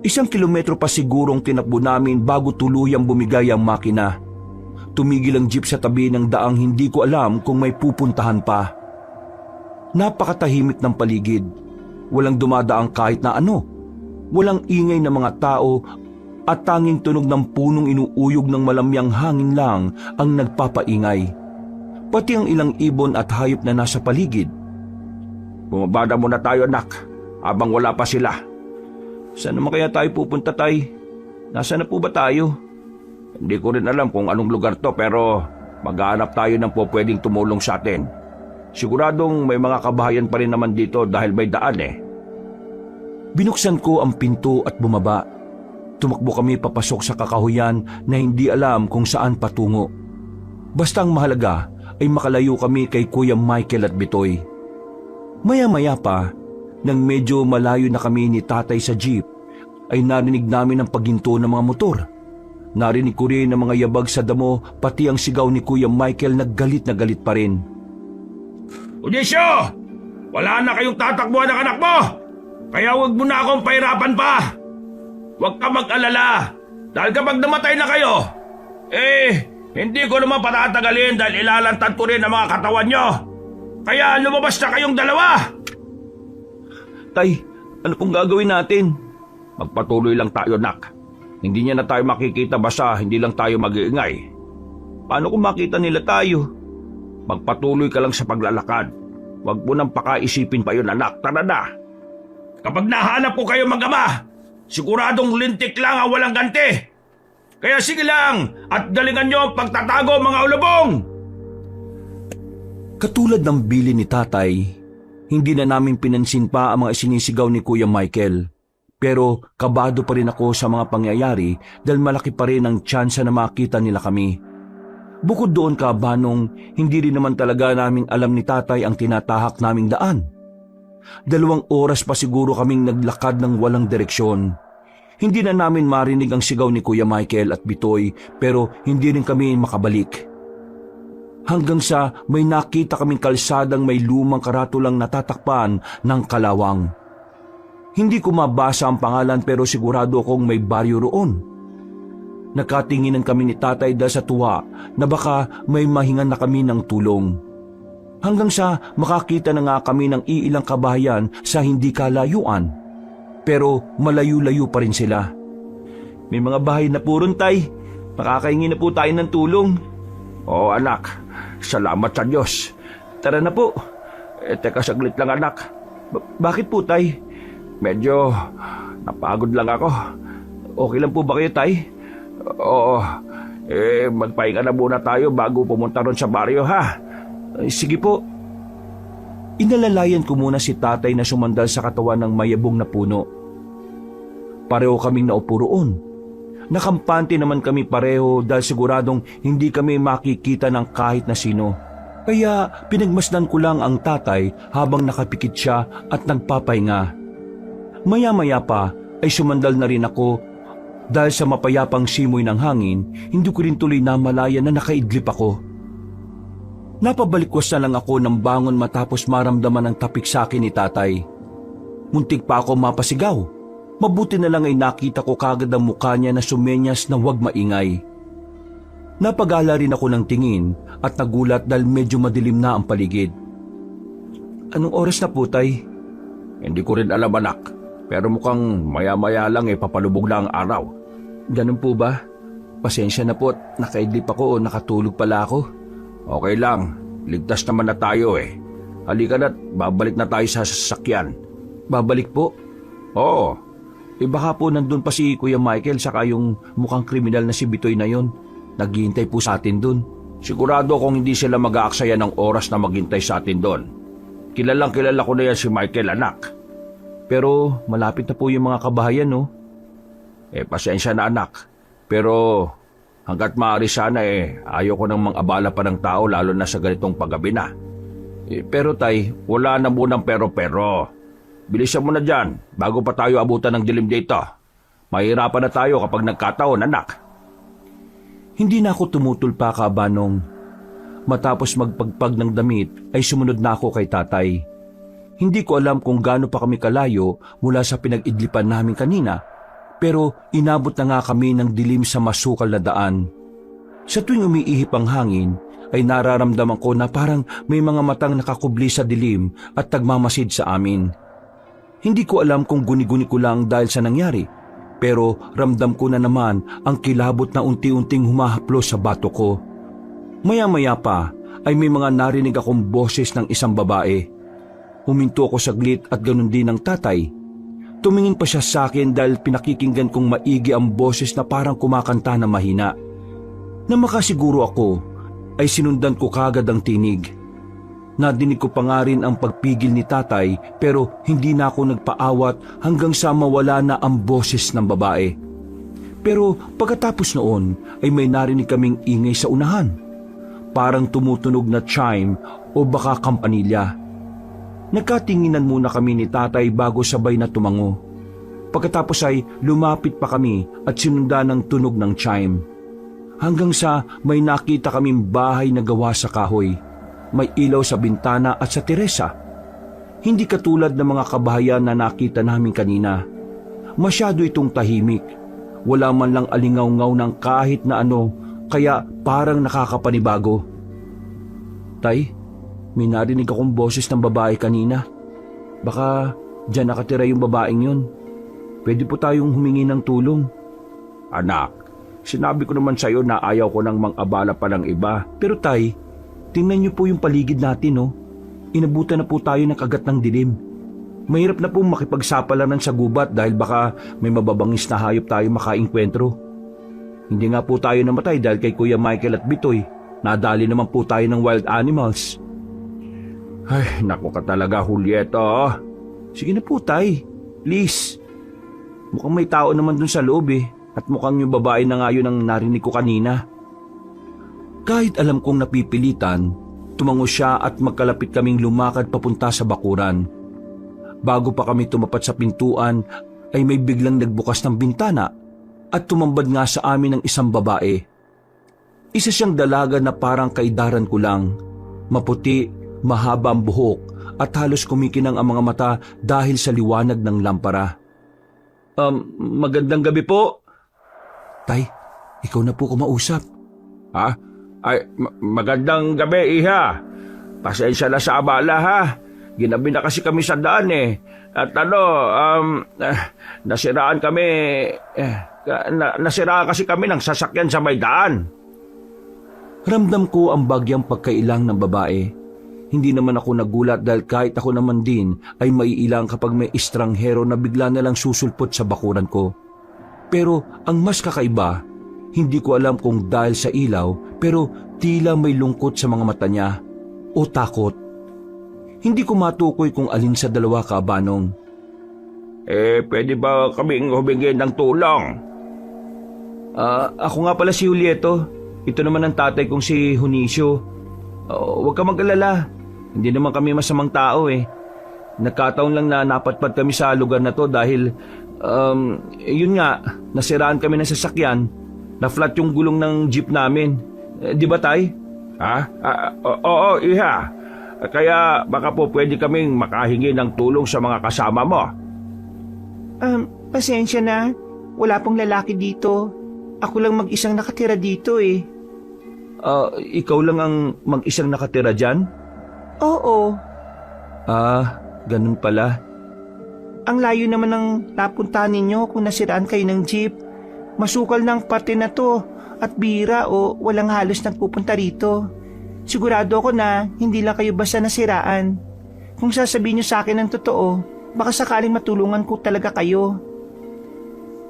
1 kilometro pa sigurong tinakbo namin bago tuluyang bumigay ang makina. Tumigil ang jeep sa tabi ng daang hindi ko alam kung may pupuntahan pa. Napakatahimik ng paligid. Walang dumadaang kahit na ano. Walang ingay ng mga tao at tanging tunog ng punong inuuyog ng malamyang hangin lang ang nagpapaingay. Pati ang ilang ibon at hayop na nasa paligid. Bumaba na muna tayo, anak, habang wala pa sila. Saan naman kaya tayo pupunta, Tay? Nasaan na po ba tayo? Hindi ko rin alam kung anong lugar to pero maghahanap tayo ng pwedeng tumulong sa atin. Siguradong may mga kabahayan pa rin naman dito dahil may daan eh. Binuksan ko ang pinto at bumaba. Tumakbo kami papasok sa kakahuyan na hindi alam kung saan patungo. Basta ang mahalaga ay makalayo kami kay Kuya Michael at Bitoy. Maya-maya pa, nang medyo malayo na kami ni tatay sa jeep, ay narinig namin ang paghinto ng mga motor. Narinig ko rin ang mga yabag sa damo pati ang sigaw ni Kuya Michael na galit pa rin. Odisyo! Wala na kayong tatakbuhan ng anak mo! Kaya huwag mo na akong pahirapan pa! Huwag ka mag-alala! Dahil kapag namatay na kayo, hindi ko naman patatagalin dahil ilalantad ko rin ang mga katawan nyo! Kaya lumabas na kayong dalawa! Tay, ano pong gagawin natin? Magpatuloy lang tayo, nak. Hindi niya na tayo makikita basta hindi lang tayo mag-iingay. Paano kung makita nila tayo? Magpatuloy ka lang sa paglalakad. Huwag mo nang pakaisipin pa yun, anak. Tara na. Kapag nahanap ko kayo mag-ama, siguradong lintik lang ang walang ganti. Kaya sige lang at galingan nyo ang pagtatago, mga ulubong! Katulad ng bili ni tatay, hindi na namin pinansin pa ang mga sinisigaw ni Kuya Michael. Pero kabado pa rin ako sa mga pangyayari dahil malaki pa rin ang tsansa na makita nila kami. Bukod doon, kabanong, hindi rin naman talaga naming alam ni tatay ang tinatahak naming daan. 2 oras pa siguro kaming naglakad ng walang direksyon. Hindi na namin marinig ang sigaw ni Kuya Michael at Bitoy pero hindi rin kami makabalik. Hanggang sa may nakita kaming kalsadang may lumang karatulang natatakpan ng kalawang. Hindi ko mabasa ang pangalan pero sigurado akong may baryo roon. Nakatinginan kami ni tatay dahil sa tuwa na baka may mahingan na kami ng tulong. Hanggang sa makakita na nga kami ng iilang kabahayan sa hindi kalayuan. Pero malayo-layo pa rin sila. May mga bahay na po ron, Tay. Makakahingi na po tayo ng tulong. Oo, anak. Salamat sa Diyos. Tara na po. Teka saglit lang, anak. Bakit po, Tay? Medyo napagod lang ako. Okay lang po ba kayo, Tay? Oo, magpahinga na muna tayo bago pumunta ron sa baryo, ha? Sige po. Inalalayan ko muna si tatay na sumandal sa katawan ng mayabong na puno. Pareho kaming naupo roon. Nakampante naman kami pareho dahil siguradong hindi kami makikita ng kahit na sino. Kaya pinagmasdan ko lang ang tatay habang nakapikit siya at nagpapahinga. Maya-maya pa ay sumandal na rin ako. Dahil sa mapayapang simoy ng hangin, hindi ko rin tuloy namalaya na nakaidlip ako. Napabalikwas na lang ako ng bangon matapos maramdaman ang tapik sa akin ni tatay. Muntik pa ako mapasigaw. Mabuti na lang ay nakita ko kagad ang mukha niya na sumenyas na huwag maingay. Napagala rin ako ng tingin at nagulat dahil medyo madilim na ang paligid. Anong oras na po, Tay? Hindi ko rin alam, anak. Pero mukhang maya-maya lang papalubog na ang araw. Ganun po ba? Pasensya na po at nakaidlip ako o nakatulog pala ako. Okay lang. Ligtas naman na tayo Halika na't babalik na tayo sa sasakyan. Babalik po? Oo. Baka po nandun pa si Kuya Michael saka yung mukhang kriminal na si Bitoy na yon. Naghihintay po sa atin dun. Sigurado kung hindi sila mag-aaksaya ng oras na maghintay sa atin doon. Kilalang kilala ko na yan si Michael, anak. Pero malapit na po yung mga kabahayan, no? Pasensya na, anak. Pero hanggat maaari sana ayaw ko nang mang-abala pa ng tao lalo na sa ganitong paggabi na. Pero Tay, wala na munang pero-pero. Bilisan mo na dyan bago pa tayo abutan ng dilim dito. Mahirapan na tayo kapag nagkataon, anak. Hindi na ako tumutol pa, Kabanong. Matapos magpagpag ng damit ay sumunod na ako kay Tatay. Hindi ko alam kung gaano pa kami kalayo mula sa pinag-idlipan namin kanina, pero inabot na nga kami ng dilim sa masukal na daan. Sa tuwing umiihip ang hangin, ay nararamdaman ko na parang may mga matang nakakubli sa dilim at nagmamasid sa amin. Hindi ko alam kung guni-guni ko lang dahil sa nangyari, pero ramdam ko na naman ang kilabot na unti-unting humahaplos sa bato ko. Maya-maya pa ay may mga narinig akong boses ng isang babae. Huminto ako saglit at ganun din ng Tatay. Tumingin pa siya sa akin dahil pinakikinggan kong maigi ang boses na parang kumakanta na mahina. Na makasiguro ako ay sinundan ko kagad ang tinig. Nadinig ko pa nga rin ang pagpigil ni Tatay pero hindi na ako nagpaawat hanggang sa mawala na ang boses ng babae. Pero pagkatapos noon ay may narinig kaming ingay sa unahan. Parang tumutunog na chime o baka kampanilya. Nagkatinginan muna kami ni Tatay bago sabay na tumango. Pagkatapos ay lumapit pa kami at sinundan ng tunog ng chime. Hanggang sa may nakita kaming bahay na gawa sa kahoy. May ilaw sa bintana at sa teresa. Hindi katulad ng mga kabahayan na nakita namin kanina. Masyado itong tahimik. Wala man lang alingaw-ngaw ng kahit na ano, kaya parang nakakapanibago. Tay, may narinig akong boses ng babae kanina. Baka dyan nakatira yung babaeng yun. Pwede po tayong humingi ng tulong. Anak, sinabi ko naman sa iyo na ayaw ko nang mang-abala pa ng iba. Pero Tay, tingnan niyo po yung paligid natin, no? Inabutan na po tayo ng kagat ng dilim. Mahirap na po makipagsapalaran sa gubat dahil baka may mababangis na hayop tayo makainkwentro. Hindi nga po tayo namatay dahil kay Kuya Michael at Bitoy. Nadali naman po tayo ng wild animals. Ay, naku ka talaga, Julieto. Sige na po, Tay. Please. Mukhang may tao naman dun sa loob at mukhang yung babae na nga yun ang narinig ko kanina. Kahit alam kong napipilitan, tumango siya at magkalapit kaming lumakad papunta sa bakuran. Bago pa kami tumapat sa pintuan, ay may biglang nagbukas ng bintana at tumambad nga sa amin ang isang babae. Isa siyang dalaga na parang kaidaran ko lang. Maputi, mahaba ang buhok at halos kumikinang ang mga mata dahil sa liwanag ng lampara. Magandang gabi po. Tay, ikaw na po kumausap. Ha? Ay, magandang gabi, Iha. Pasensya na sa abala, ha? Ginabi na kasi kami sa daan At nasiraan kami, nasiraan kasi kami ng sasakyan sa may daan. Ramdam ko ang bagyang pagkailang ng babae. Hindi naman ako nagulat dahil kahit ako naman din ay maiilang kapag may estranghero na bigla na lang susulpot sa bakuran ko. Pero ang mas kakaiba, hindi ko alam kung dahil sa ilaw pero tila may lungkot sa mga mata niya o takot. Hindi ko matukoy kung alin sa dalawa, Kabanong. Pwede ba kaming humingi ng tulong? Ako nga pala si Julieto. Ito naman ang tatay kong si Junicio. Huwag ka mag-alala. Hindi naman kami masamang tao Nagkataon lang na napatpad kami sa lugar na to dahil, yun nga, nasiraan kami ng sasakyan. Na-flat yung gulong ng jeep namin. Di ba, Tay? Ha? Oo, Iha. Kaya baka po pwede kaming makahingi ng tulong sa mga kasama mo. Pasensya na, wala pong lalaki dito. Ako lang mag-isang nakatira dito eh. Ikaw lang ang mag-isang nakatira dyan? Oo, Ganun pala. ang layo naman ng napuntahan ninyo kung nasiraan kayo ng jeep. Masukal ng parte na to at bira o walang halos nagpupunta rito. Sigurado ako na hindi lang kayo basta nasiraan. Kung sasabihin niyo sa akin ng totoo, baka sakaling matulungan ko talaga kayo.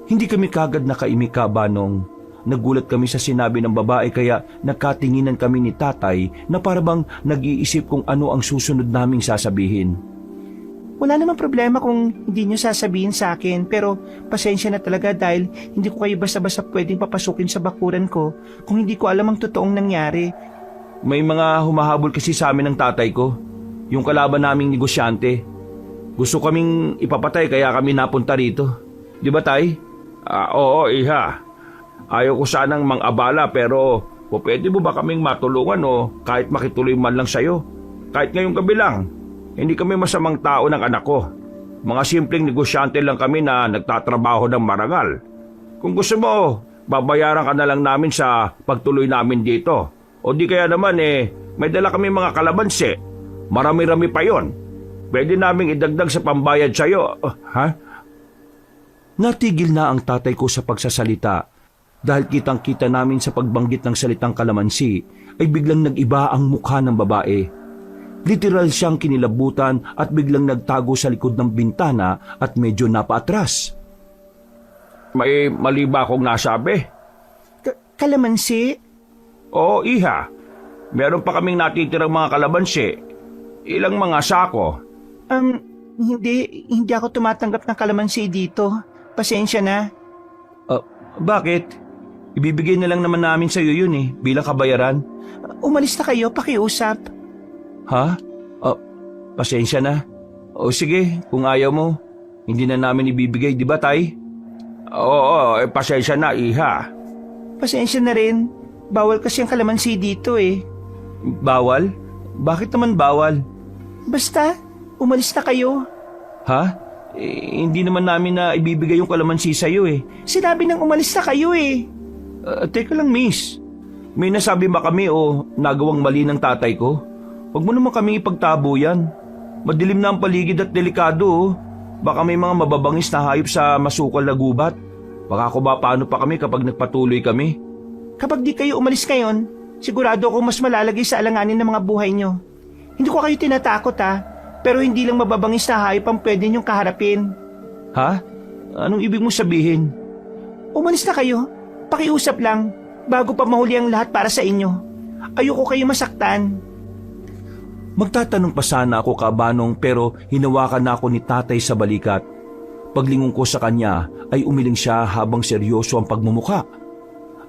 Hindi kami kagad nakaimika, Banong. Nagulat kami sa sinabi ng babae kaya nagkatinginan kami ni tatay na parabang nag-iisip kung ano ang susunod naming sasabihin. Wala namang problema kung hindi niyo sasabihin sa akin, pero pasensya na talaga dahil hindi ko kayo basta-basta pwedeng papasukin sa bakuran ko kung hindi ko alam ang totoong nangyari. May mga humahabol kasi sa amin ng tatay ko, yung kalaban naming negosyante. Gusto kaming ipapatay kaya kami napunta rito. Di ba, tay? Oo, iha. Ayaw ko sanang mang-abala pero pwede mo ba kaming matulungan o kahit makituloy man lang sa'yo? Kahit ngayong gabi lang. Hindi kami masamang tao ng anak ko. Mga simpleng negosyante lang kami na nagtatrabaho ng marangal. Kung gusto mo, babayaran ka na lang namin sa pagtuloy namin dito. O di kaya naman may dala kami mga kalabansi. Marami-rami pa yon. Pwede naming idagdag sa pambayad sa'yo. Ha? Natigil na ang tatay ko sa pagsasalita dahil kitang-kita namin sa pagbanggit ng salitang kalamansi ay biglang nag-iba ang mukha ng babae. Literal siyang kinilabutan at biglang nagtago sa likod ng bintana at medyo napaatras. May mali ba akong nasabi? Kalamansi? Oo, iha. Meron pa kaming natitirang mga kalabansi. Ilang mga sako. Hindi ako tumatanggap ng kalamansi dito. Pasensya na. Bakit? Ibibigay na lang naman namin sa iyo yun bilang kabayaran. Umalis na kayo, pakiusap. Ha? Pasensya na. O sige, kung ayaw mo, hindi na namin ibibigay, di ba, tay? Oo, pasensya na, iha. Pasensya na rin. Bawal kasi ang kalamansi dito eh. Bawal? Bakit naman bawal? Basta, umalis na kayo. Ha? Hindi naman namin na ibibigay yung kalamansi sa'yo Sinabi nang umalis na kayo eh. Teka lang, miss. May nasabi ba kami o nagawang mali ng tatay ko? Huwag mo naman kaming ipagtabo yan. Madilim na ang paligid at delikado. Baka may mga mababangis na hayop sa masukal na gubat. Baka paano pa kami kapag nagpatuloy kami. Kapag di kayo umalis ngayon, sigurado akong mas malalagay sa alanganin ng mga buhay nyo. Hindi ko kayo tinatakot pero hindi lang mababangis na hayop ang pwede nyong kaharapin. Ha? Anong ibig mong sabihin? Umalis na kayo. Pakiusap lang, bago pa mahuli ang lahat para sa inyo. Ayoko kayo masaktan. Magtatanong pa sana ako, Kabanong, pero hinawakan na ako ni tatay sa balikat. Paglingon ko sa kanya ay umiling siya habang seryoso ang pagmumukha.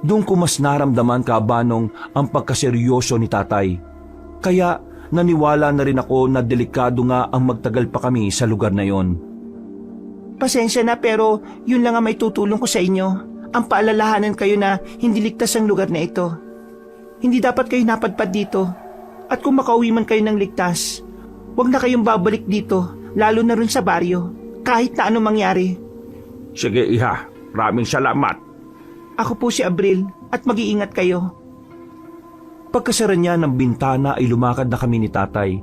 Doon ko mas naramdaman, Kabanong, ang pagkaseryoso ni tatay. Kaya naniwala na rin ako na delikado nga ang magtagal pa kami sa lugar na yon. Pasensya na pero yun lang ang may tutulong ko sa inyo. Ang paalalahanan kayo na hindi ligtas ang lugar na ito. Hindi dapat kayo napadpad dito. At kung makauwi man kayo ng ligtas, huwag na kayong babalik dito, lalo na rin sa baryo, kahit na anong mangyari. Sige, iha. Maraming salamat. Ako po si Abril at mag-iingat kayo. Pagkasara niya ng bintana ay lumakad na kami ni tatay.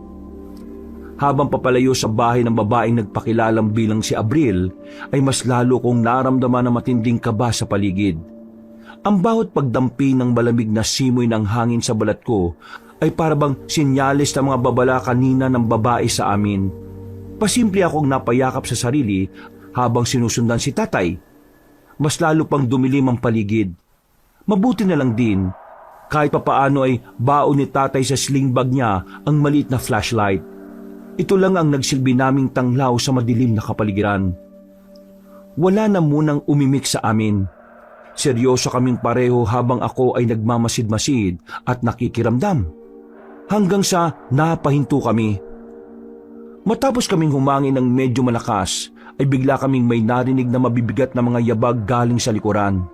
Habang papalayo sa bahay ng babaeng nagpakilalang bilang si Abril, ay mas lalo kong naramdaman ang matinding kaba sa paligid. Ang bawat pagdampi ng malamig na simoy ng hangin sa balat ko ay parabang sinyalis ng mga babala kanina ng babae sa amin. Pasimple akong napayakap sa sarili habang sinusundan si tatay. Mas lalo pang dumilim ang paligid. Mabuti na lang din, kahit papaano ay baon ni tatay sa sling bag niya ang maliit na flashlight. Ito lang ang nagsilbi naming tanglaw sa madilim na kapaligiran. Wala na munang umimik sa amin. Seryoso kaming pareho habang ako ay nagmamasid-masid at nakikiramdam. Hanggang sa napahinto kami. Matapos kaming humangin ng medyo malakas, ay bigla kaming may narinig na mabibigat na mga yabag galing sa likuran.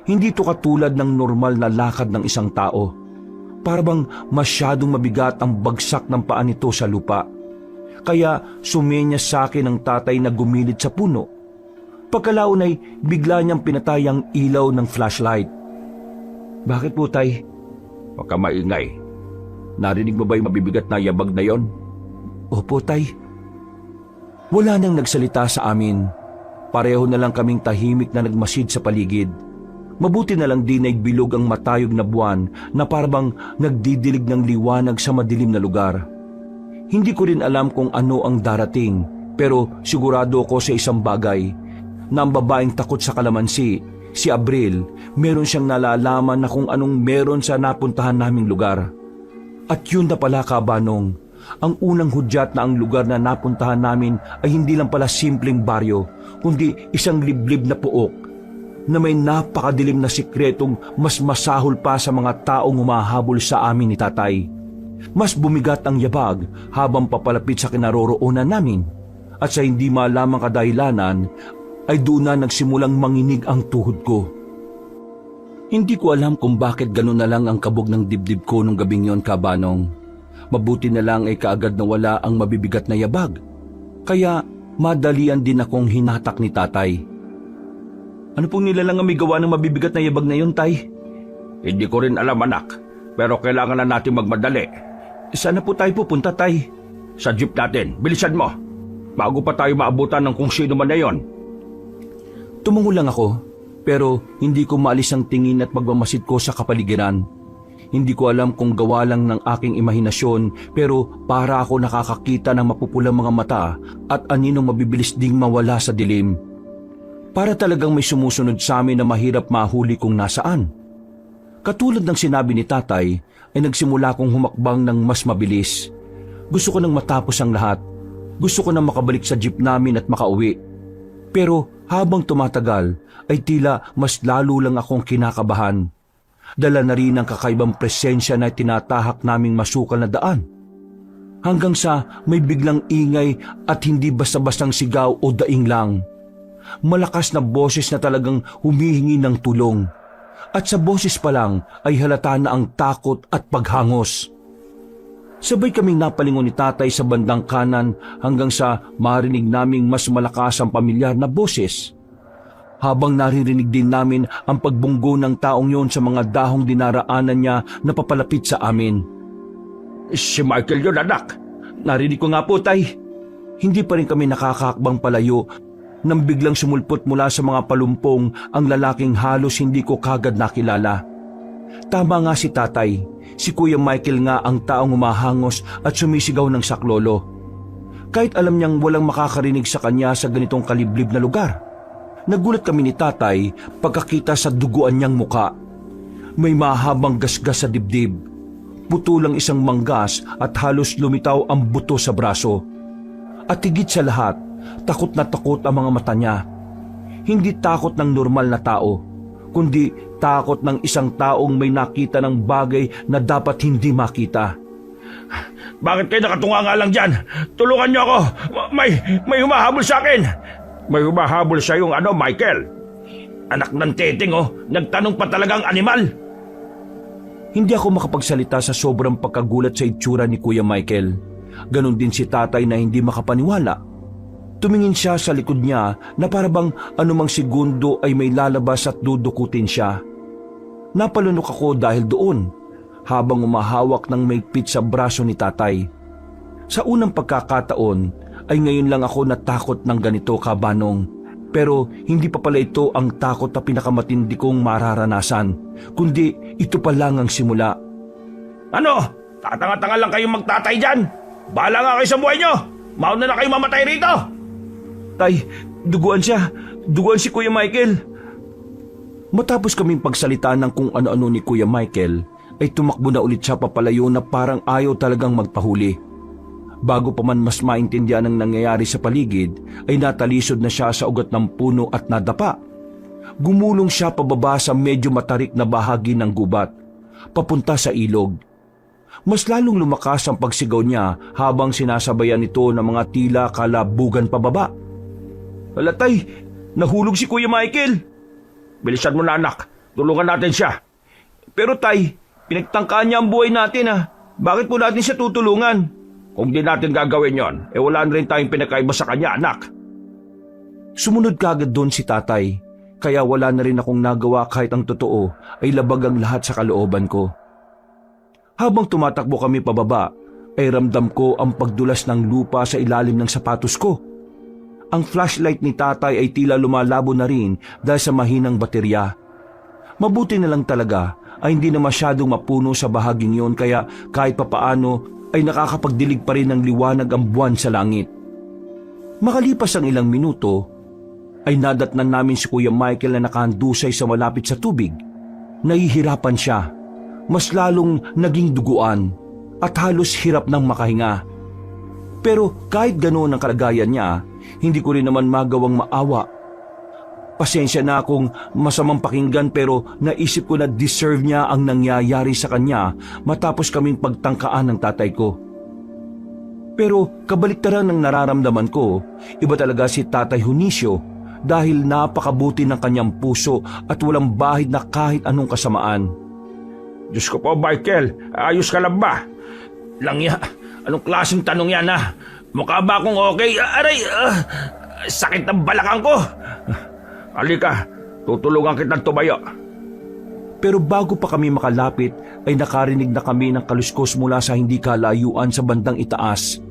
Hindi ito katulad ng normal na lakad ng isang tao. Parabang masyadong mabigat ang bagsak ng paa nito sa lupa. Kaya sumenyas sa akin ang tatay na gumilid sa puno. Pagkalaon ay bigla niyang pinatay ang ilaw ng flashlight. Bakit po, Tay? Huwag ka maingay. Narinig mo ba yung mabibigat na yabag na yon? Opo, Tay. Wala nang nagsalita sa amin. Pareho na lang kaming tahimik na nagmasid sa paligid. Mabuti na lang din ay bilog ang matayog na buwan na parabang nagdidilig ng liwanag sa madilim na lugar. Hindi ko rin alam kung ano ang darating, pero sigurado ko sa isang bagay, na ang babaeng takot sa kalamansi, si Abril, meron siyang nalalaman na kung anong meron sa napuntahan naming lugar. At yun na pala, Kabanong, ang unang hudyat na ang lugar na napuntahan namin ay hindi lang pala simpleng baryo, kundi isang liblib na puok na may napakadilim na sikretong mas masahol pa sa mga taong humahabol sa amin ni Tatay. Mas bumigat ang yabag habang papalapit sa kinaroroonan namin, at sa hindi malamang kadahilanan ay doon na nagsimulang manginig ang tuhod ko. Hindi ko alam kung bakit ganun na lang ang kabog ng dibdib ko nung gabing yon, Kabanong. Mabuti na lang ay kaagad na wala ang mabibigat na yabag. Kaya madalian din akong hinatak ni Tatay. Ano pong nilalang ang may gawa ng mabibigat na yabag na yon, Tay? Hindi ko rin alam, anak. Pero kailangan na natin magmadali. Saan na po tayo pupunta, Tay? Sa jeep natin, bilisan mo. Bago pa tayo maabutan ng kung sino man na yon. Tumungo lang ako, pero hindi ko maalis ang tingin at pagmamasid ko sa kapaligiran. Hindi ko alam kung gawa lang ng aking imahinasyon, pero para ako nakakakita ng mapupulang mga mata at aninong mabibilis ding mawala sa dilim. Para talagang may sumusunod sa amin na mahirap mahuli kung nasaan. Katulad ng sinabi ni Tatay, ay nagsimula akong humakbang ng mas mabilis. Gusto ko nang matapos ang lahat. Gusto ko nang makabalik sa jeep namin at makauwi. Pero habang tumatagal, ay tila mas lalo lang akong kinakabahan. Dala na rin ang kakaibang presensya na tinatahak naming masukal na daan. Hanggang sa may biglang ingay at hindi basta-bastang sigaw o daing lang. Malakas na boses na talagang humihingi ng tulong. At sa boses pa lang ay halata na ang takot at paghangos. Sabay kaming napalingon ni Tatay sa bandang kanan hanggang sa marinig naming mas malakas ang pamilyar na boses. Habang naririnig din namin ang pagbunggo ng taong yon sa mga dahong dinaraanan niya na papalapit sa amin. Si Michael yun, anak. Narinig ko nga po, Tay. Hindi pa rin kami nakakakbang palayo nang biglang sumulpot mula sa mga palumpong ang lalaking halos hindi ko kagad nakilala. Tama nga si Tatay, si Kuya Michael nga ang taong humahangos at sumisigaw ng saklolo. Kahit alam niyang walang makakarinig sa kanya sa ganitong kaliblib na lugar. Nagulat kami ni Tatay pagkakita sa duguan niyang muka. May mahabang gasgas sa dibdib, putulang isang manggas at halos lumitaw ang buto sa braso. At higit sa lahat, takot na takot ang mga mata niya. Hindi takot ng normal na tao, kundi takot ng isang taong may nakita ng bagay na dapat hindi makita. Bakit kayo nakatunga nga lang dyan? Tulungan niyo ako! May humahabol sa akin! May humahabol sa yung Michael. Anak ng Teteng, nagtanong pa talagang animal. Hindi ako makapagsalita sa sobrang pagkagulat sa itsura ni Kuya Michael. Ganon din si Tatay na hindi makapaniwala. Tumingin siya sa likod niya na parabang anumang segundo ay may lalabas at dudukutin siya. Napalunok ako dahil doon, habang umahawak ng maigpit sa braso ni Tatay. Sa unang pagkakataon, ay ngayon lang ako natakot ng ganito, Kabanong. Pero hindi pa pala ito ang takot na pinakamatindi kong mararanasan, kundi ito pa lang ang simula. Ano? Tatanga-tanga lang kayong magtatay dyan? Bahala nga kayo sa buhay nyo! Mauna na kayo mamatay rito! Tay, duguan siya. Duguan si Kuya Michael. Matapos kaming pagsalitaan ng kung ano-ano ni Kuya Michael, ay tumakbo na ulit siya papalayo na parang ayaw talagang magpahuli. Bago pa man mas maintindihan ang nangyayari sa paligid, ay natalisod na siya sa ugat ng puno at nadapa. Gumulong siya pababa sa medyo matarik na bahagi ng gubat, papunta sa ilog. Mas lalong lumakas ang pagsigaw niya habang sinasabayan ito ng mga tila kalabugan pababa. Hala, Tay, nahulog si Kuya Michael. Bilisan mo na, anak. Tulungan natin siya. Pero Tay, pinagtangkaan niya ang buhay natin . Bakit po natin siya tutulungan? Kung di natin gagawin yon, wala na rin tayong pinakaiba sa kanya, anak. Sumunod kagad doon si tatay, kaya wala na rin akong nagawa kahit ang totoo ay labag ang lahat sa kalooban ko. Habang tumatakbo kami pababa, ay ramdam ko ang pagdulas ng lupa sa ilalim ng sapatos ko. Ang flashlight ni tatay ay tila lumalabo na rin dahil sa mahinang baterya. Mabuti na lang talaga ay hindi na masyadong mapuno sa bahaging yon kaya kahit papaano ay nakakapagdilig pa rin ng liwanag ang buwan sa langit. Makalipas ang ilang minuto, ay nadatnan namin si Kuya Michael na nakahandusay sa malapit sa tubig. Nahihirapan siya, mas lalong naging duguan at halos hirap ng makahinga. Pero kahit ganoon ang kalagayan niya, hindi ko rin naman magawang maawa. Pasensya na akong masamang pakinggan pero naisip ko na deserve niya ang nangyayari sa kanya matapos kaming pagtangkaan ng tatay ko. Pero kabaliktaran ng nararamdaman ko, iba talaga si Tatay Junicio dahil napakabuti ng kanyang puso at walang bahid na kahit anong kasamaan. Diyos ko po, Michael, ayos ka lang ba? Langya, anong klaseng tanong yan ha? Mukha ba akong okay? Aray, sakit ng balakang ko. Halika, tutulungan kitang tumayo. Pero bago pa kami makalapit ay nakarinig na kami ng kaluskos mula sa hindi kalayuan sa bandang itaas.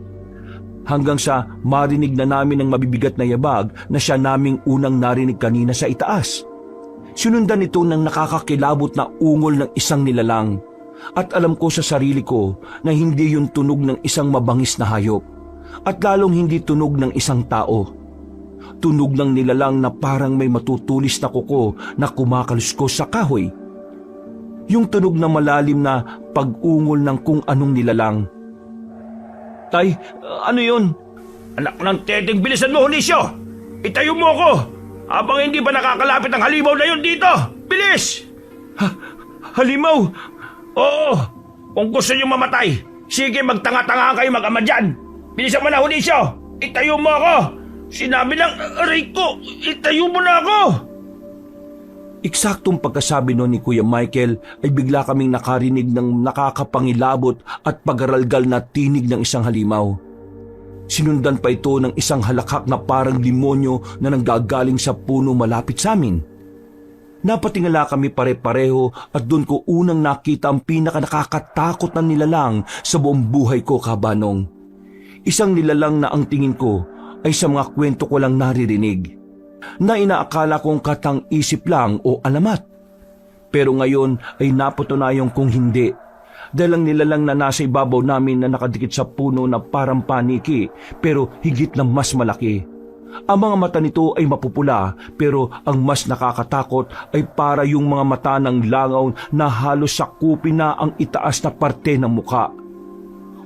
Hanggang sa marinig na namin ang mabibigat na yabag na siya naming unang narinig kanina sa itaas. Sinundan ito ng nakakakilabot na ungol ng isang nilalang. At alam ko sa sarili ko na hindi yun tunog ng isang mabangis na hayop. At lalong hindi tunog ng isang tao. Tunog ng nilalang na parang may matutulis na kuko na kumakaluskos sa kahoy. Yung tunog na malalim na pag-ungol ng kung anong nilalang. Tay, ano yun? Anak ng teteng, bilisan mo, Junicio! Itayo mo ako! Habang hindi pa nakakalapit ang halimaw na yun dito! Bilis! Halimaw! Oo! Kung gusto niyo mamatay, sige magtanga-tanga kayo mag-ama dyan! Bilisan mo na, Junicio! Itayo mo ako! Sinabi lang, aray ko! Itayo mo na ako! Eksaktong pagkasabi noon ni Kuya Michael ay bigla kaming nakarinig ng nakakapangilabot at pagaralgal na tinig ng isang halimaw. Sinundan pa ito ng isang halakhak na parang demonyo na nanggagaling sa puno malapit sa amin. Napatingala kami pare-pareho at doon ko unang nakita ang pinaka-nakakatakot na nilalang sa buong buhay ko, kabanong. Isang nilalang na ang tingin ko ay sa mga kwento ko lang naririnig, na inaakala kong katang-isip lang o alamat. Pero ngayon ay napatunayang kung hindi, dahil ang nilalang na nasa ibabaw namin na nakadikit sa puno na parang paniki pero higit na mas malaki. Ang mga mata nito ay mapupula pero ang mas nakakatakot ay para yung mga mata ng langaw na halos sakupin na ang itaas na parte ng muka.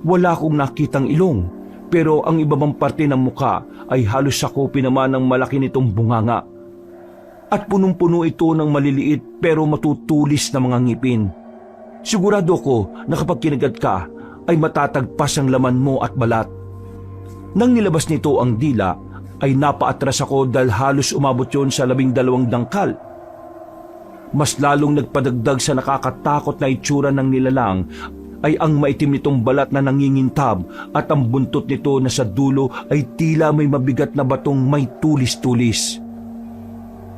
Wala akong nakitang ilong, pero ang ibabang parte ng muka ay halos sakupin naman ng malaki nitong bunganga. At punong-puno ito ng maliliit pero matutulis na mga ngipin. Sigurado ko na kapag kinagat ka ay matatagpas ang laman mo at balat. Nang nilabas nito ang dila ay napaatras ako dahil halos umabot yon sa 12 dangkal. Mas lalong nagpadagdag sa nakakatakot na itsura ng nilalang ay ang maitim nitong balat na nangingintab at ang buntot nito na sa dulo ay tila may mabigat na batong may tulis-tulis.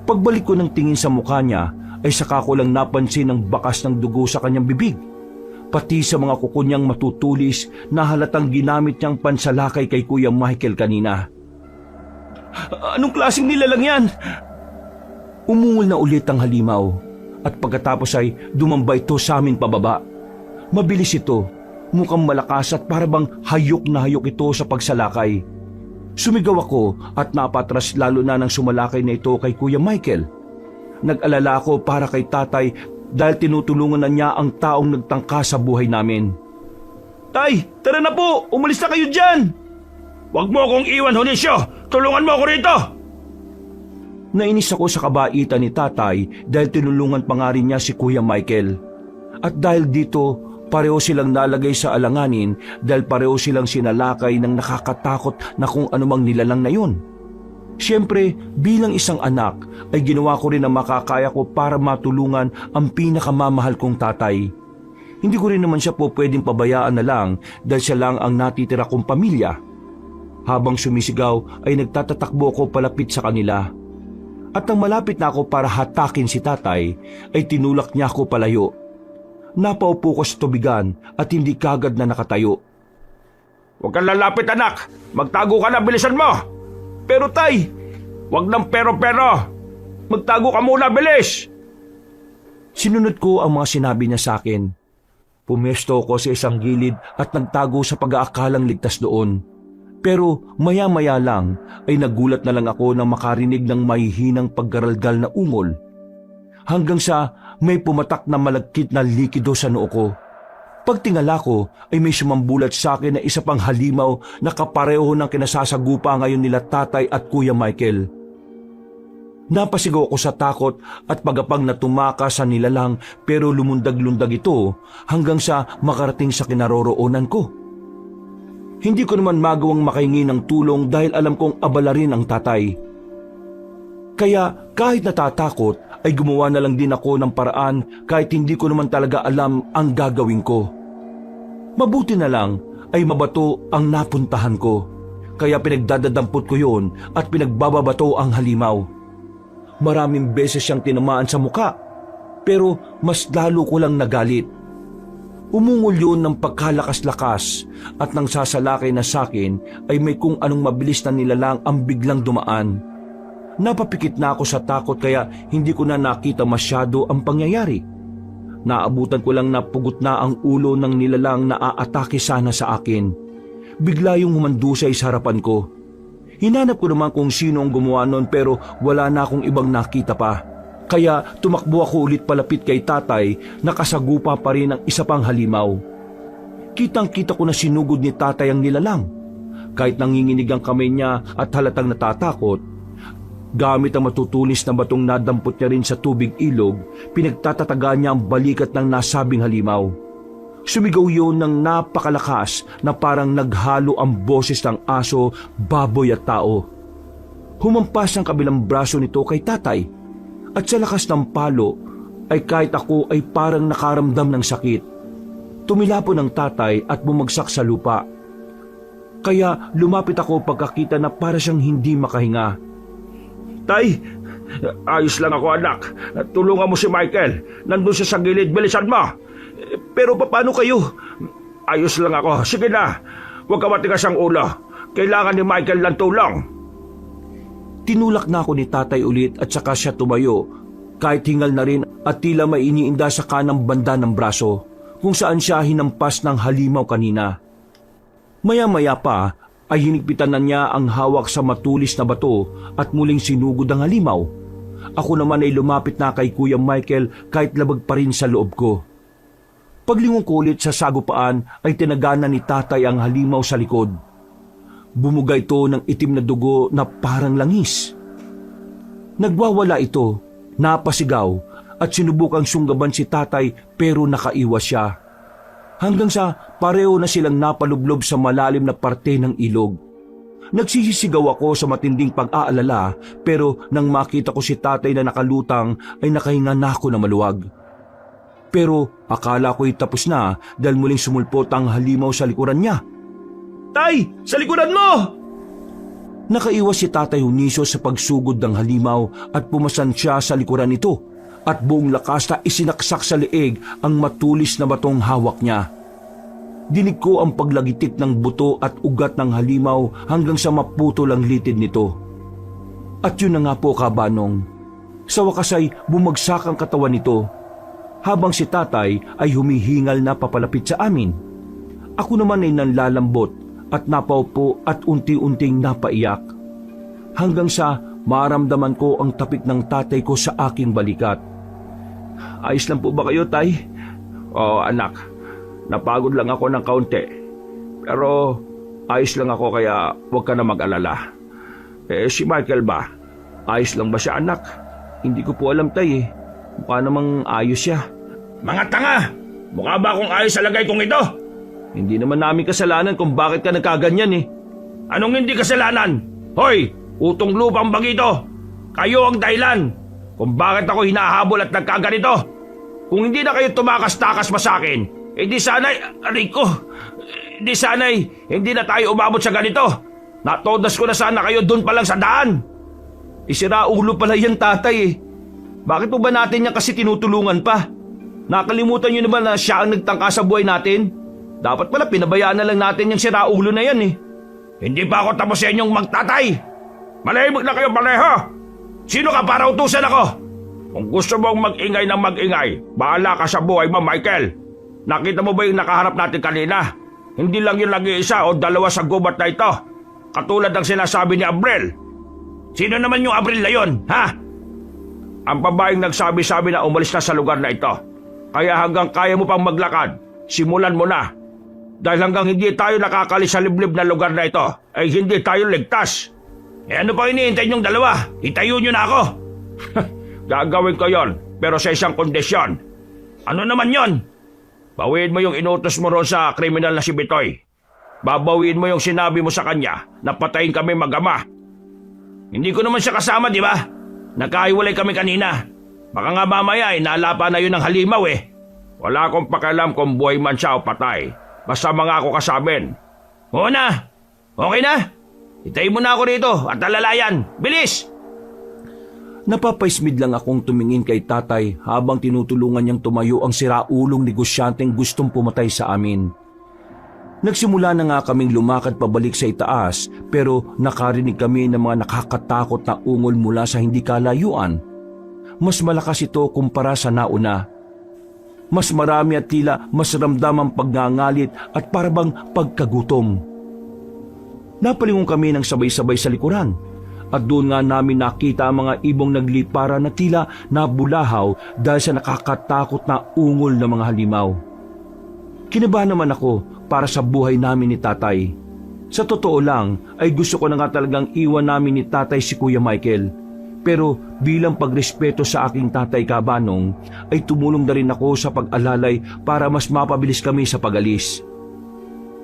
Pagbalik ko ng tingin sa mukha niya ay saka ko lang napansin ang bakas ng dugo sa kanyang bibig, pati sa mga kuko niyang matutulis na halatang ginamit niyang pansalakay kay Kuya Michael kanina. Anong klaseng nilalang yan? Umungol na ulit ang halimaw at pagkatapos ay dumamba ito sa amin pababa. Mabilis ito, mukhang malakas at parabang hayok na hayok ito sa pagsalakay. Sumigaw ako at napatras lalo na nang sumalakay na ito kay Kuya Michael. Nag-alala ako para kay tatay dahil tinutulungan na niya ang taong nagtangka sa buhay namin. Tay, tara na po! Umalis na kayo dyan! Huwag mo akong iwan, Junicio! Tulungan mo ako rito! Nainis ako sa kabaitan ni tatay dahil tinulungan pa nga rin niya si Kuya Michael. At dahil dito, pareho silang nalagay sa alanganin dahil pareho silang sinalakay ng nakakatakot na kung anumang nilalang na yun. Siyempre, bilang isang anak, ay ginawa ko rin ang makakaya ko para matulungan ang pinakamamahal kong tatay. Hindi ko rin naman siya po pwedeng pabayaan na lang dahil siya lang ang natitira kong pamilya. Habang sumisigaw ay nagtatatakbo ko palapit sa kanila. At nang malapit na ako para hatakin si tatay, ay tinulak niya ako palayo. Napaupo ko sa tubigan at hindi kagad na nakatayo. Huwag kang lalapit, anak! Magtago ka na, bilisan mo! Pero tay, Huwag ng pero-pero! Magtago ka muna, bilis! sinunod ko ang mga sinabi niya sa akin. Pumesto ko sa isang gilid at nagtago sa pag-aakalang ligtas doon. Pero maya-maya lang ay nagulat na lang ako nang makarinig ng mahihinang paggaralgal na ungol. Hanggang sa may pumatak na malagkit na likido sa noo ko. Pagtingala ko ay may sumambulat sa akin na isa pang halimaw na kapareho ng kinasasagupa ngayon nila tatay at Kuya Michael. Napasigaw ako sa takot at pagapang na tumakas sa nilalang pero lumundag-lundag ito hanggang sa makarating sa kinaroroonan ko. Hindi ko naman magawang makahingi ng tulong dahil alam kong abala rin ang tatay. Kaya kahit natatakot ay gumawa na lang din ako ng paraan kahit hindi ko naman talaga alam ang gagawin ko. Mabuti na lang ay mabato ang napuntahan ko. Kaya pinagdadadampot ko yon at pinagbababato ang halimaw. Maraming beses siyang tinamaan sa muka, pero mas lalo ko lang nagalit. Umungol yun ng pagkalakas-lakas at nang sasalakay na sakin ay may kung anong mabilis na nilalang ang biglang dumaan. Napapikit na ako sa takot kaya hindi ko na nakita masyado ang pangyayari. Naabutan ko lang na pugot na ang ulo ng nilalang na aatake sana sa akin. Bigla yung humandusay sa harapan ko. Hinanap ko naman kung sino ang gumawa nun pero wala na akong ibang nakita pa. Kaya tumakbo ako ulit palapit kay tatay na kasagupa pa rin ang isa pang halimaw. Kitang-kita ko na sinugod ni tatay ang nilalang. Kahit nanginginig ang kamay niya at halatang natatakot, gamit ang matutulis na batong nadampot niya rin sa tubig ilog, pinagtatatagaan niya ang balikat ng nasabing halimaw. Sumigaw yun ng napakalakas na parang naghalo ang boses ng aso, baboy at tao. Humampas ang kabilang braso nito kay tatay at sa lakas ng palo ay kahit ako ay parang nakaramdam ng sakit. Tumilapon ang tatay at bumagsak sa lupa. Kaya lumapit ako pagkakita na para siyang hindi makahinga. Tay, ayos lang ako, anak. Tulungan mo si Michael. Nandun siya sa gilid, bilisan mo! Pero paano kayo? Ayos lang ako. Sige na, huwag ka matigas ang ulo. Kailangan ni Michael ng tulong. Tinulak na ako ni tatay ulit at saka siya tumayo. Kahit hingal na rin at tila may iniinda sa kanang banda ng braso kung saan siya hinampas ng halimaw kanina. Maya-maya pa ay hinigpitan na niya ang hawak sa matulis na bato at muling sinugod ang halimaw. Ako naman ay lumapit na kay Kuya Michael kahit labag pa rin sa loob ko. Paglingon ko ulit sa sagupaan ay tinagana ni tatay ang halimaw sa likod. Bumuga ito ng itim na dugo na parang langis. Nagwawala ito, napasigaw at sinubukang sunggaban si tatay pero nakaiwas siya. Hanggang sa pareho na silang napalublob sa malalim na parte ng ilog. Nagsisisigaw ako sa matinding pag-aalala pero nang makita ko si tatay na nakalutang ay nakahinga na ako na maluwag. Pero akala ko'y tapos na dahil muling sumulpot ang halimaw sa likuran niya. Tay, sa likuran mo! Nakaiwas si tatay Huniso sa pagsugod ng halimaw at pumasan siya sa likuran nito at buong lakas na isinaksak sa leeg ang matulis na batong hawak niya. Dinig ko ang paglagitik ng buto at ugat ng halimaw hanggang sa maputol ang litid nito. At yun na nga po, kabanong. Sa wakas ay bumagsak ang katawan nito. Habang si tatay ay humihingal na papalapit sa amin. Ako naman ay nanlalambot at napaupo at unti-unting napaiyak. Hanggang sa maramdaman ko ang tapik ng tatay ko sa aking balikat. Ayos lang po ba kayo, tay? Oo, anak. Napagod lang ako ng kaunti. Pero ayos lang ako kaya huwag ka na mag-alala. Si Michael ba? Ayos lang ba siya, anak? Hindi ko po alam, tay. Mukha namang ayos siya. Mga tanga! Mukha ba akong ayos sa lagay kong ito? Hindi naman namin kasalanan kung bakit ka nagkaganyan eh. Anong hindi kasalanan? Hoy! Utong lupang bagito! Kayo ang dahilan kung bakit ako hinahabol at nagkaganito. Kung hindi na kayo tumakas-takas pa sa akin, di sana'y, aray ko, di sana'y hindi na tayo umabot sa ganito. Natodas ko na sana kayo doon pa lang sa daan. Isiraulo pala yan, tatay eh. Bakit po ba natin niya kasi tinutulungan pa? Nakalimutan niyo na ba na siya ang nagtangka sa buhay natin? Dapat pala pinabayaan na lang natin yung siraulo na yan eh. Hindi pa ako tapos sa inyong magtatay. Malahimik na kayo pareho. Sino ka para utusan ako? Kung gusto mong mag-ingay ng mag-ingay, bahala ka sa buhay mo, Michael. Nakita mo ba yung nakaharap natin kanina? Hindi lang yung lagi-isa o dalawa sa gubat na ito. Katulad ng sinasabi ni Abril. Sino naman yung Abril na yun, ha? Ang babaeng nagsabi-sabi na umalis na sa lugar na ito. Kaya hanggang kaya mo pang maglakad, simulan mo na. Dahil hanggang hindi tayo nakakalis sa liblib na lugar na ito, ay hindi tayo ligtas. Eh ano pa iniintay niyong dalawa? Itayo niyo na ako. Gagawin ko yon, pero sa isang kondisyon. Ano naman yon? Bawiin mo yung inutos mo ron sa kriminal na si Bitoy. Babawiin mo yung sinabi mo sa kanya na patayin kami mag-ama. Hindi ko naman siya kasama, di ba? Nagkahiwalay kami kanina. Baka nga mamaya ay nalapa na yun ng halimaw eh. Wala akong pakialam kung buhay man siya o patay. Basta mga ako kasamin. Oo na. Okay na. Itayin mo na ako rito at alalayan. Bilis! Napapaismid lang akong tumingin kay tatay habang tinutulungan niyang tumayo ang siraulong negosyanteng gustong pumatay sa amin. Nagsimula na nga kaming lumakad pabalik sa itaas pero nakarinig kami ng mga nakakatakot na ungol mula sa hindi kalayuan. Mas malakas ito kumpara sa nauna. Mas marami at tila mas ramdam ang pagngangalit at parabang pagkagutom. Napalingon kami ng sabay-sabay sa likuran at doon nga namin nakita ang mga ibong naglipara na tila nabulahaw dahil sa nakakatakot na ungol ng mga halimaw. Kinabahan naman ako para sa buhay namin ni tatay. Sa totoo lang ay gusto ko na nga talagang iwan namin ni tatay si Kuya Michael. Pero bilang pagrespeto sa aking tatay Kabanong ay tumulong na rin ako sa pag-alalay para mas mapabilis kami sa pag-alis.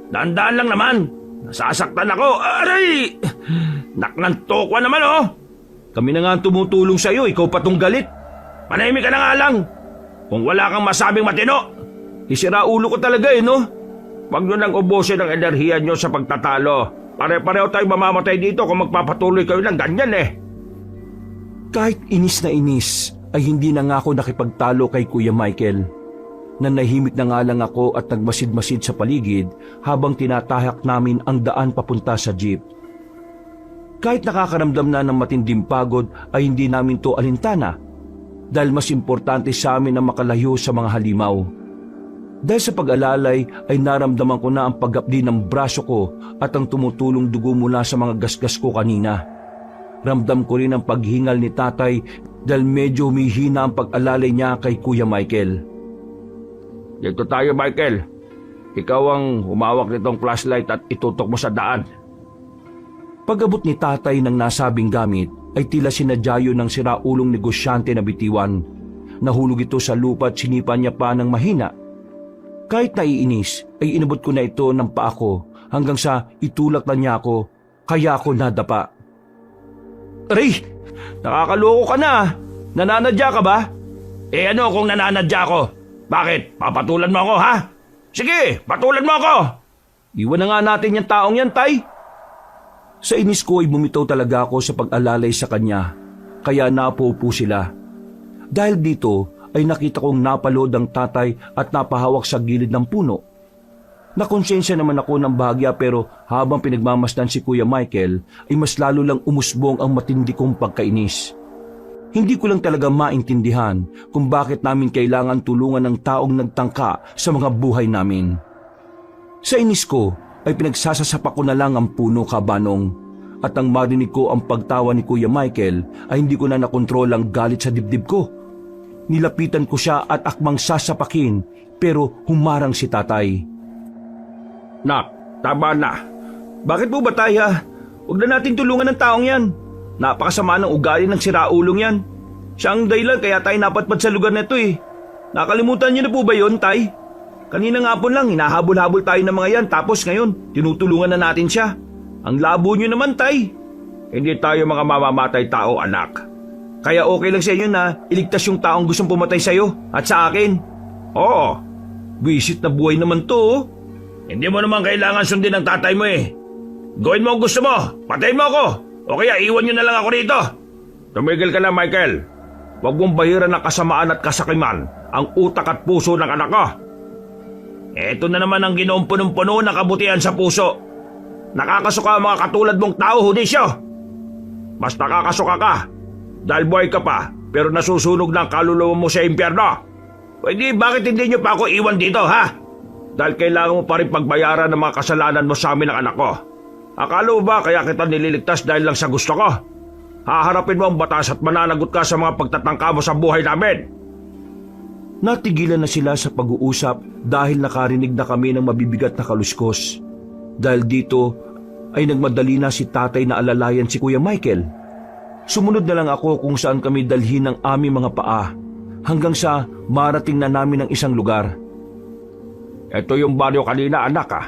Dahan-dahan lang naman. Nasasaktan ako. Aray! Naknantok naman oh. Kami na nga ang tumutulong sa iyo, ikaw pa tong galit. Manahimik ka na nga lang. Kung wala kang masabing matino. Isiraulo ko talaga eh, no? Huwag nyo nang ubusin ang enerhiya nyo sa pagtatalo. Pare-pareho tayo mamamatay dito kung magpapatuloy kayo ng ganyan eh. Kahit inis na inis, ay hindi na nga ako nakipagtalo kay Kuya Michael. Nanahimik na nga lang ako at nagmasid-masid sa paligid habang tinatahak namin ang daan papunta sa jeep. Kahit nakakaramdam na ng matinding pagod ay hindi namin to alintana dahil mas importante sa amin na makalayo sa mga halimaw. Dahil sa pag-alalay ay naramdaman ko na ang pag-apdi ng braso ko at ang tumutulong dugo mula sa mga gasgas ko kanina. Ramdam ko rin ang paghingal ni tatay dahil medyo humihina ang pag-alalay niya kay Kuya Michael. Dito tayo, Michael. Ikaw ang humawak nitong flashlight at itutok mo sa daan. Pag-abot ni tatay ng nasabing gamit ay tila sinadyayo ng siraulong negosyante na bitiwan. Nahulog ito sa lupa at sinipa niya pa ng mahina. Kahit naiinis ay inabot ko na ito ng paa ko hanggang sa itulak na niya ako kaya ako nadapa. Aray! Nakakaloko ka na. Nananadya ka ba? Eh ano kung nananadya ako? Bakit? Papatulan mo ako, ha? Sige, patulan mo ako! Iwan na nga natin yung taong yan, tay. Sa inis ko ay bumitaw talaga ako sa pag-alalay sa kanya, kaya napaupo sila. Dahil dito ay nakita kong napalood ang tatay at napahawak sa gilid ng puno. Nakonsensya naman ako ng bahagya pero habang pinagmamasdan si Kuya Michael ay mas lalo lang umusbong ang matindi kong pagkainis. Hindi ko lang talaga maintindihan kung bakit namin kailangan tulungan ng taong nagtangka sa mga buhay namin. Sa inis ko ay pinagsasasapak ko na lang ang puno, Kabanong, at ang marinig ko ang pagtawa ni Kuya Michael ay hindi ko na nakontrol ang galit sa dibdib ko. Nilapitan ko siya at akmang sasapakin pero humarang si tatay. Nak, tama na. Bakit po ba tayo? Huwag na natin tulungan ng taong yan. Napakasama ng ugali ng siraulong yan. Siya ang dahilan kaya tayo napatpad sa lugar na ito eh. Nakalimutan niyo na po ba yun, tay? Kanina nga po lang, hinahabol-habol tayo ng mga yan tapos ngayon, tinutulungan na natin siya. Ang labo niyo naman, tay. Hindi tayo mga mamamatay tao, anak. Kaya okay lang sa inyo na iligtas yung taong gustong pumatay sa'yo at sa akin. Oo. Visit na buhay naman to, oh. Hindi mo naman kailangan sundin ang tatay mo eh. Gawin mo ang gusto mo. Patayin mo ako. O kaya iwan nyo na lang ako rito. Tumigil ka na, Michael. Huwag mong bahiran ng kasamaan at kasakiman ang utak at puso ng anak ko. Eto na naman ang ginoong punong-puno na kabutihan sa puso. Nakakasuka ang mga katulad mong tao, Judisyo. Mas nakakasuka ka dahil buhay ka pa pero nasusunog ng kaluluwa mo sa impyerno. Pwede bakit hindi nyo pa ako iwan dito, ha? Dahil kailangan mo pa rin pagbayaran ng mga kasalanan mo sa amin ng anak ko. Akala mo ba kaya kita nililigtas dahil lang sa gusto ko? Haharapin mo ang batas at mananagot ka sa mga pagtatangka mo sa buhay namin. Natigilan na sila sa pag-uusap dahil nakarinig na kami ng mabibigat na kaluskos. Dahil dito ay nagmadali na si tatay na alalayan si Kuya Michael. Sumunod na lang ako kung saan kami dalhin ng aming mga paa hanggang sa marating na namin ang isang lugar. Ito yung baryo kanina, anak, ha?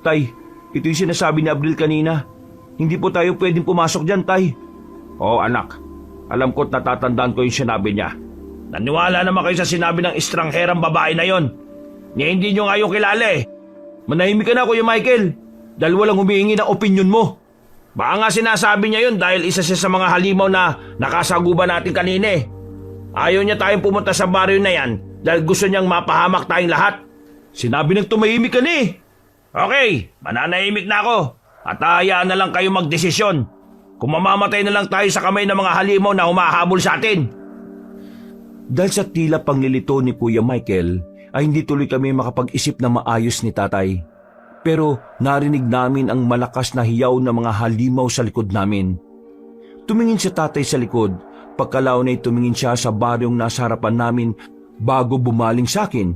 Tay, ito yung sinasabi ni Abril kanina. Hindi po tayo pwedeng pumasok dyan, Tay. Oo, anak. Alam ko't natatandaan ko yung sinabi niya. Naniwala naman kayo sa sinabi ng estrangherang babae na yon. Niya hindi nyo nga yung kilala eh. Manahimik ka na, Kuya Michael, dahil walang humihingi ng opinyon mo. Baka nga sinasabi niya yun dahil isa siya sa mga halimaw na nakasaguban natin kanina eh. Ayaw niya tayong pumunta sa baryo na yan dahil gusto niyang mapahamak tayong lahat. Sinabi ng tumahimik ka na eh. Okay, mananahimik na ako at hayaan na lang kayo magdesisyon. Kung mamamatay na lang tayo sa kamay ng mga halimaw na humahabol sa atin. Dahil sa tila panglilito ni Kuya Michael, ay hindi tuloy kami makapag-isip na maayos ni tatay. Pero narinig namin ang malakas na hiyaw ng mga halimaw sa likod namin. Tumingin si tatay sa likod, pagkalaw na tumingin siya sa baryong nasa harapan namin bago bumaling sa akin.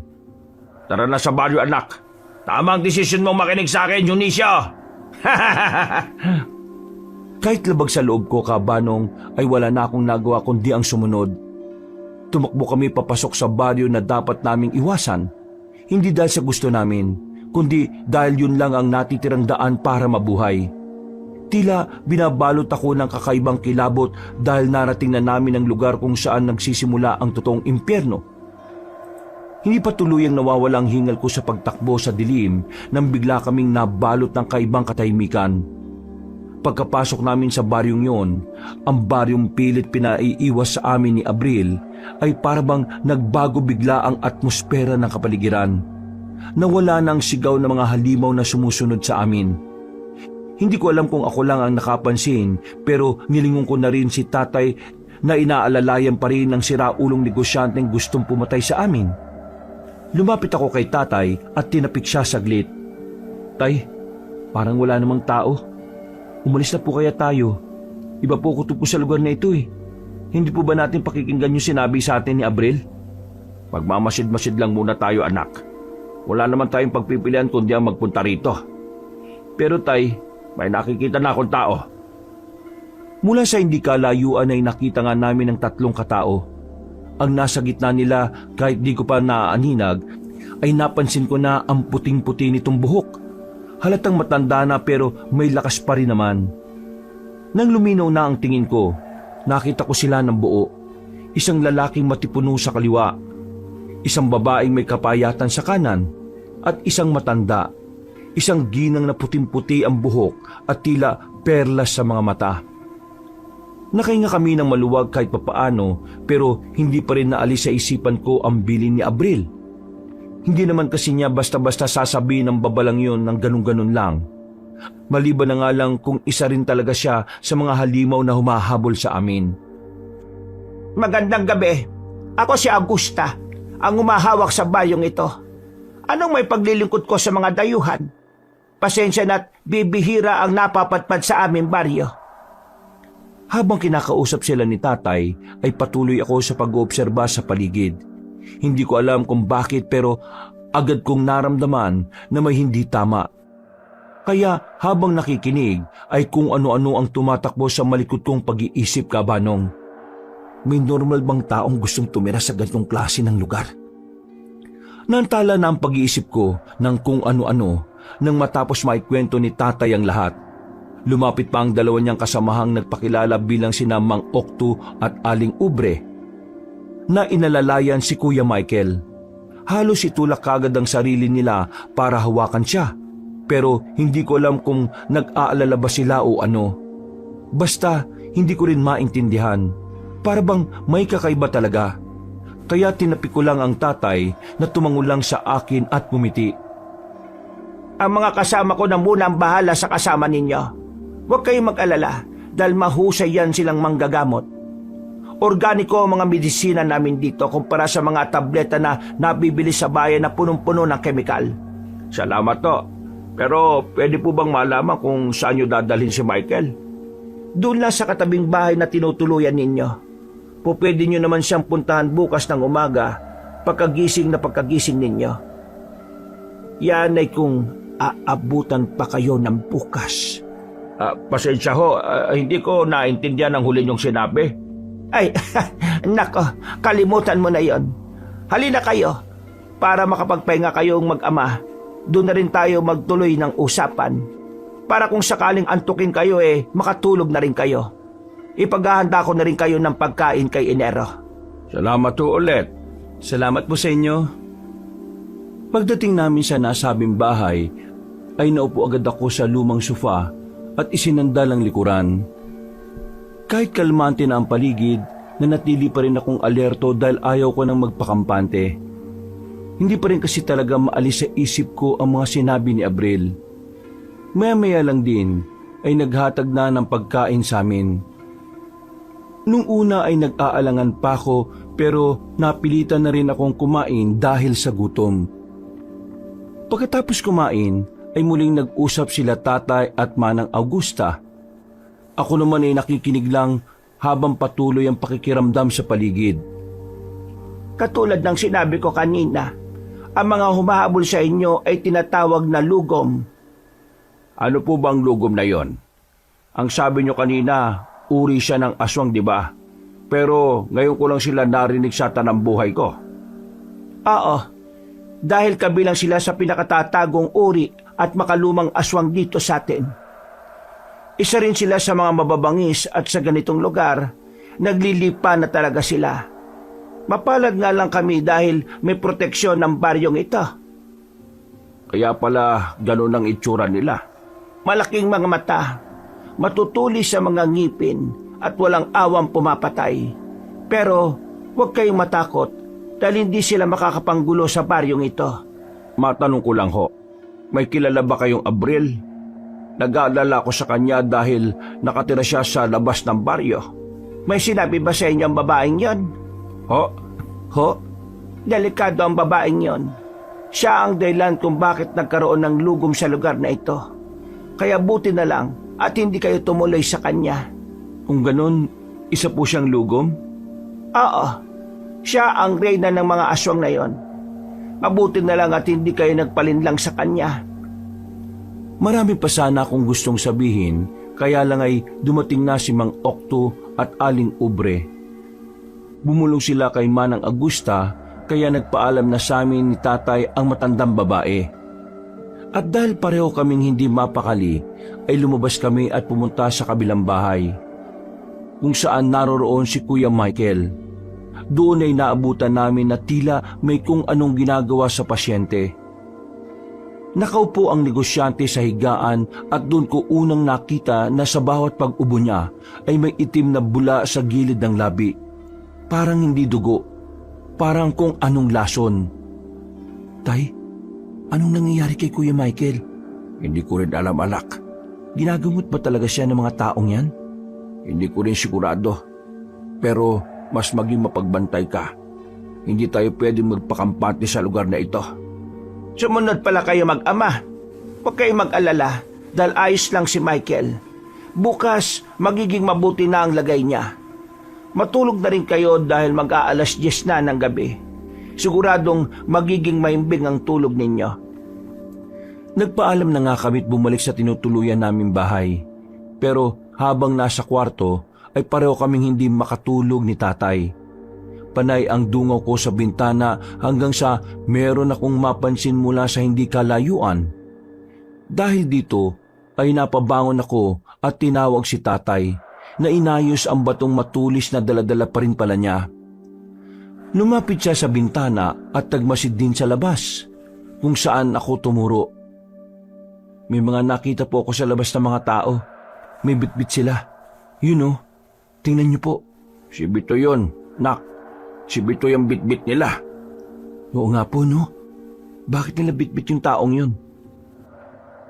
Tara na sa baryo, anak. Tama ang desisyon mong makinig sa akin, Junicio. Kahit labag sa loob ko, kabanong, ay wala na akong nagawa kundi ang sumunod. Tumakbo kami papasok sa baryo na dapat naming iwasan. Hindi dahil sa gusto namin, kundi dahil yun lang ang natitirang daan para mabuhay. Tila binabalot ako ng kakaibang kilabot dahil narating na namin ang lugar kung saan nagsisimula ang totoong impyerno. Hindi pa tuluyang nawawala ang hingal ko sa pagtakbo sa dilim nang bigla kaming nabalot ng kaibang katahimikan. Pagkapasok namin sa baryong yon, ang baryong pilit pinaiiwas sa amin ni Abril ay parabang nagbago bigla ang atmosfera ng kapaligiran. Nawala na ang sigaw ng mga halimaw na sumusunod sa amin. Hindi ko alam kung ako lang ang nakapansin pero nilingon ko na rin si tatay na inaalalayan pa rin ng siraulong negosyanteng gustong pumatay sa amin. Lumapit ako kay tatay at tinapik siya saglit. Tay, parang wala namang tao. Umalis na po kaya tayo. Iba po ko po sa lugar na ito eh. Hindi po ba natin pakikinggan yung sinabi sa atin ni Abril? Magmamasid-masid lang muna tayo, anak. Wala naman tayong pagpipilian kundi ang magpunta rito. Pero tay, may nakikita na akong tao. Mula sa hindi kalayuan ay nakita nga namin ang 3 katao. Ang nasa gitna nila kahit di ko pa naaaninag ay napansin ko na ang puting-puti nitong buhok. Halatang matanda na pero may lakas pa rin naman. Nang luminaw na ang tingin ko, nakita ko sila ng buo. Isang lalaking matipuno sa kaliwa, isang babaeng may kapayatan sa kanan, at isang matanda. Isang ginang na puting-puti ang buhok at tila perlas sa mga mata. Nakahinga kami ng maluwag kahit papaano pero hindi pa rin naalis sa isipan ko ang bilin ni Abril. Hindi naman kasi niya basta-basta sasabihin ng babalang yun ng ganun-ganun lang. Maliban na nga lang kung isa rin talaga siya sa mga halimaw na humahabol sa amin. Magandang gabi. Ako si Augusta, ang humahawak sa bayong ito. Anong may paglilingkod ko sa mga dayuhan? Pasensya na't bibihira ang napapatpad sa aming baryo. Habang kinakausap sila ni tatay, ay patuloy ako sa pag-oobserba sa paligid. Hindi ko alam kung bakit pero agad kong naramdaman na may hindi tama. Kaya habang nakikinig ay kung ano-ano ang tumatakbo sa malikot kong pag-iisip, kabanong. May normal bang taong gustong tumira sa ganitong klase ng lugar? Naantala na ang pag-iisip ko ng kung ano-ano nang matapos maikwento ni tatay ang lahat. Lumapit pa ang 2 niyang kasamahang nagpakilala bilang sina Mang Oktu at Aling Ubre na inalalayan si Kuya Michael. Halos itulak kagad ang sarili nila para hawakan siya. Pero hindi ko alam kung nag-aalala ba sila o ano. Basta hindi ko rin maintindihan. Para bang may kakaiba talaga. Kaya tinapi ko lang ang tatay na tumango lang sa akin at bumiti. Ang mga kasama ko na muna ang bahala sa kasama ninyo. Huwag kayong mag-alala dahil mahusay yan silang manggagamot. Organiko ang mga medisina namin dito kumpara sa mga tableta na nabibili sa bayan na punong-puno ng kemikal. Salamat to. Pero pwede po bang malaman kung saan nyo dadalhin si Michael? Doon lang sa katabing bahay na tinutuluyan ninyo. Pwede nyo naman siyang puntahan bukas ng umaga pagkagising ninyo. Yan ay kung aabutan pa kayo ng bukas. Pasensya ho, hindi ko naintindihan ang huli niyong sinabi. Ay, nako, kalimutan mo na yon. Halina kayo, para makapagpahinga kayong mag-ama. Doon na rin tayo magtuloy ng usapan. Para kung sakaling antukin kayo makatulog na rin kayo. Ipaghahanda ko na rin kayo ng pagkain kay Enero. Salamat po ulit. Salamat po sa inyo. Pagdating namin sa nasabing bahay, ay naupo agad ako sa lumang sofa at isinandal ang likuran. Kahit kalmante na ang paligid, nanatili pa rin akong alerto dahil ayaw ko nang magpakampante. Hindi pa rin kasi talaga maalis sa isip ko ang mga sinabi ni Abril. Maya-maya lang din ay naghatag na ng pagkain sa amin. Nung una ay nag-aalangan pa ako pero napilitan na rin akong kumain dahil sa gutom. Pagkatapos kumain ay muling nag-usap sila tatay at manang Augusta. Ako naman ay nakikinig lang habang patuloy ang pakikiramdam sa paligid. Katulad ng sinabi ko kanina, ang mga humahabol sa inyo ay tinatawag na lugom. Ano po bang lugom na yon? Ang sabi nyo kanina, uri siya ng aswang, di ba? Pero ngayon ko lang sila narinig sa tanang buhay ko. Oo, dahil kabilang sila sa pinakatatagong uri at makalumang aswang dito sa atin. Isa rin sila sa mga mababangis at sa ganitong lugar, naglilipa na talaga sila. Mapalad nga lang kami dahil may proteksyon ng baryong ito. Kaya pala ganun ang itsura nila. Malaking mga mata, matutulis sa mga ngipin at walang awang pumapatay. Pero huwag kayong matakot dahil hindi sila makakapanggulo sa baryong ito. Matanong ko lang ho, may kilala ba kayong Abril? Nag-aalala ko sa kanya dahil nakatira siya sa labas ng baryo. May sinabi ba sa inyo ang babaeng yon? Ho? Delikado ang babaeng yon. Siya ang dahilan kung bakit nagkaroon ng lugom sa lugar na ito. Kaya buti na lang at hindi kayo tumuloy sa kanya. Kung ganun, isa po siyang lugom? Oo, siya ang reyna ng mga aswang na yon. Mabuti na lang at hindi kayo nagpalinlang sa kanya. Marami pa sana akong gustong sabihin, kaya lang ay dumating na si Mang Okto at Aling Ubre. Bumulong sila kay Manang Augusta, kaya nagpaalam na sa amin ni tatay ang matandang babae. At dahil pareho kaming hindi mapakali, ay lumabas kami at pumunta sa kabilang bahay, kung saan naroroon si Kuya Michael. Doon ay naabutan namin na tila may kung anong ginagawa sa pasyente. Nakaupo ang negosyante sa higaan at doon ko unang nakita na sa bawat pag-ubo niya ay may itim na bula sa gilid ng labi. Parang hindi dugo, parang kung anong lason. Tay, anong nangyayari kay Kuya Michael? Hindi ko rin alam, anak. Ginagamot ba talaga siya ng mga taong yan? Hindi ko rin sigurado. Pero mas maging mapagbantay ka. Hindi tayo pwedeng magpakampante sa lugar na ito. Sumunod pala kayo mag-ama. Huwag kayong mag-alala dahil ayos lang si Michael. Bukas, magiging mabuti na ang lagay niya. Matulog na rin kayo dahil mag-aalas 10 na ng gabi. Siguradong magiging mahimbing ang tulog ninyo. Nagpaalam na nga kami't bumalik sa tinutuluyan naming bahay. Pero habang nasa kwarto, ay pareho kaming hindi makatulog ni tatay. Panay ang dungaw ko sa bintana hanggang sa meron akong mapansin mula sa hindi kalayuan. Dahil dito ay napabangon ako at tinawag si tatay na inayos ang batong matulis na daladala pa rin pala niya. Lumapit siya sa bintana at tagmasid din sa labas kung saan ako tumuro. May mga nakita po ako sa labas ng mga tao. May bitbit sila. Yun oh, tingnan niyo po. Si Bitoy yun, nak. Si Bitoy ang bitbit nila. Oo nga po no. Bakit nila bitbit yung taong yun?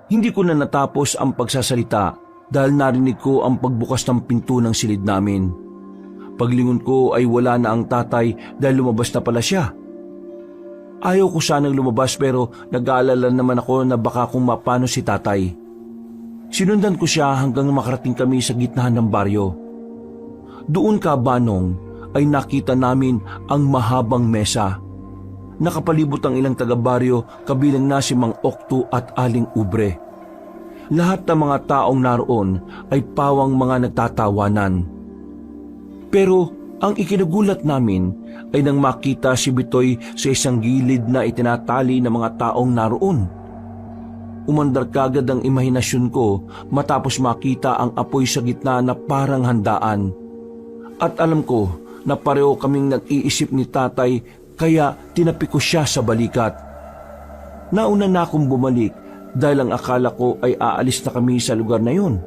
Hindi ko na natapos ang pagsasalita dahil narinig ko ang pagbukas ng pinto ng silid namin. Paglingon ko ay wala na ang tatay dahil lumabas na pala siya. Ayaw ko sanang lumabas pero nag-aalala naman ako na baka kung mapano si tatay. Sinundan ko siya hanggang makarating kami sa gitnahan ng baryo. Doon kabanong ay nakita namin ang mahabang mesa. Nakapalibot ang ilang taga-baryo kabilang na si Mang Okto at Aling Ubre. Lahat ng mga taong naroon ay pawang mga nagtatawanan. Pero ang ikinagulat namin ay nang makita si Bitoy sa isang gilid na itinatali ng mga taong naroon. Umandar kagad ang imahinasyon ko matapos makita ang apoy sa gitna na parang handaan. At alam ko na pareho kaming nag-iisip ni tatay kaya tinapi ko siya sa balikat. Nauna na akong bumalik dahil ang akala ko ay aalis na kami sa lugar na yun.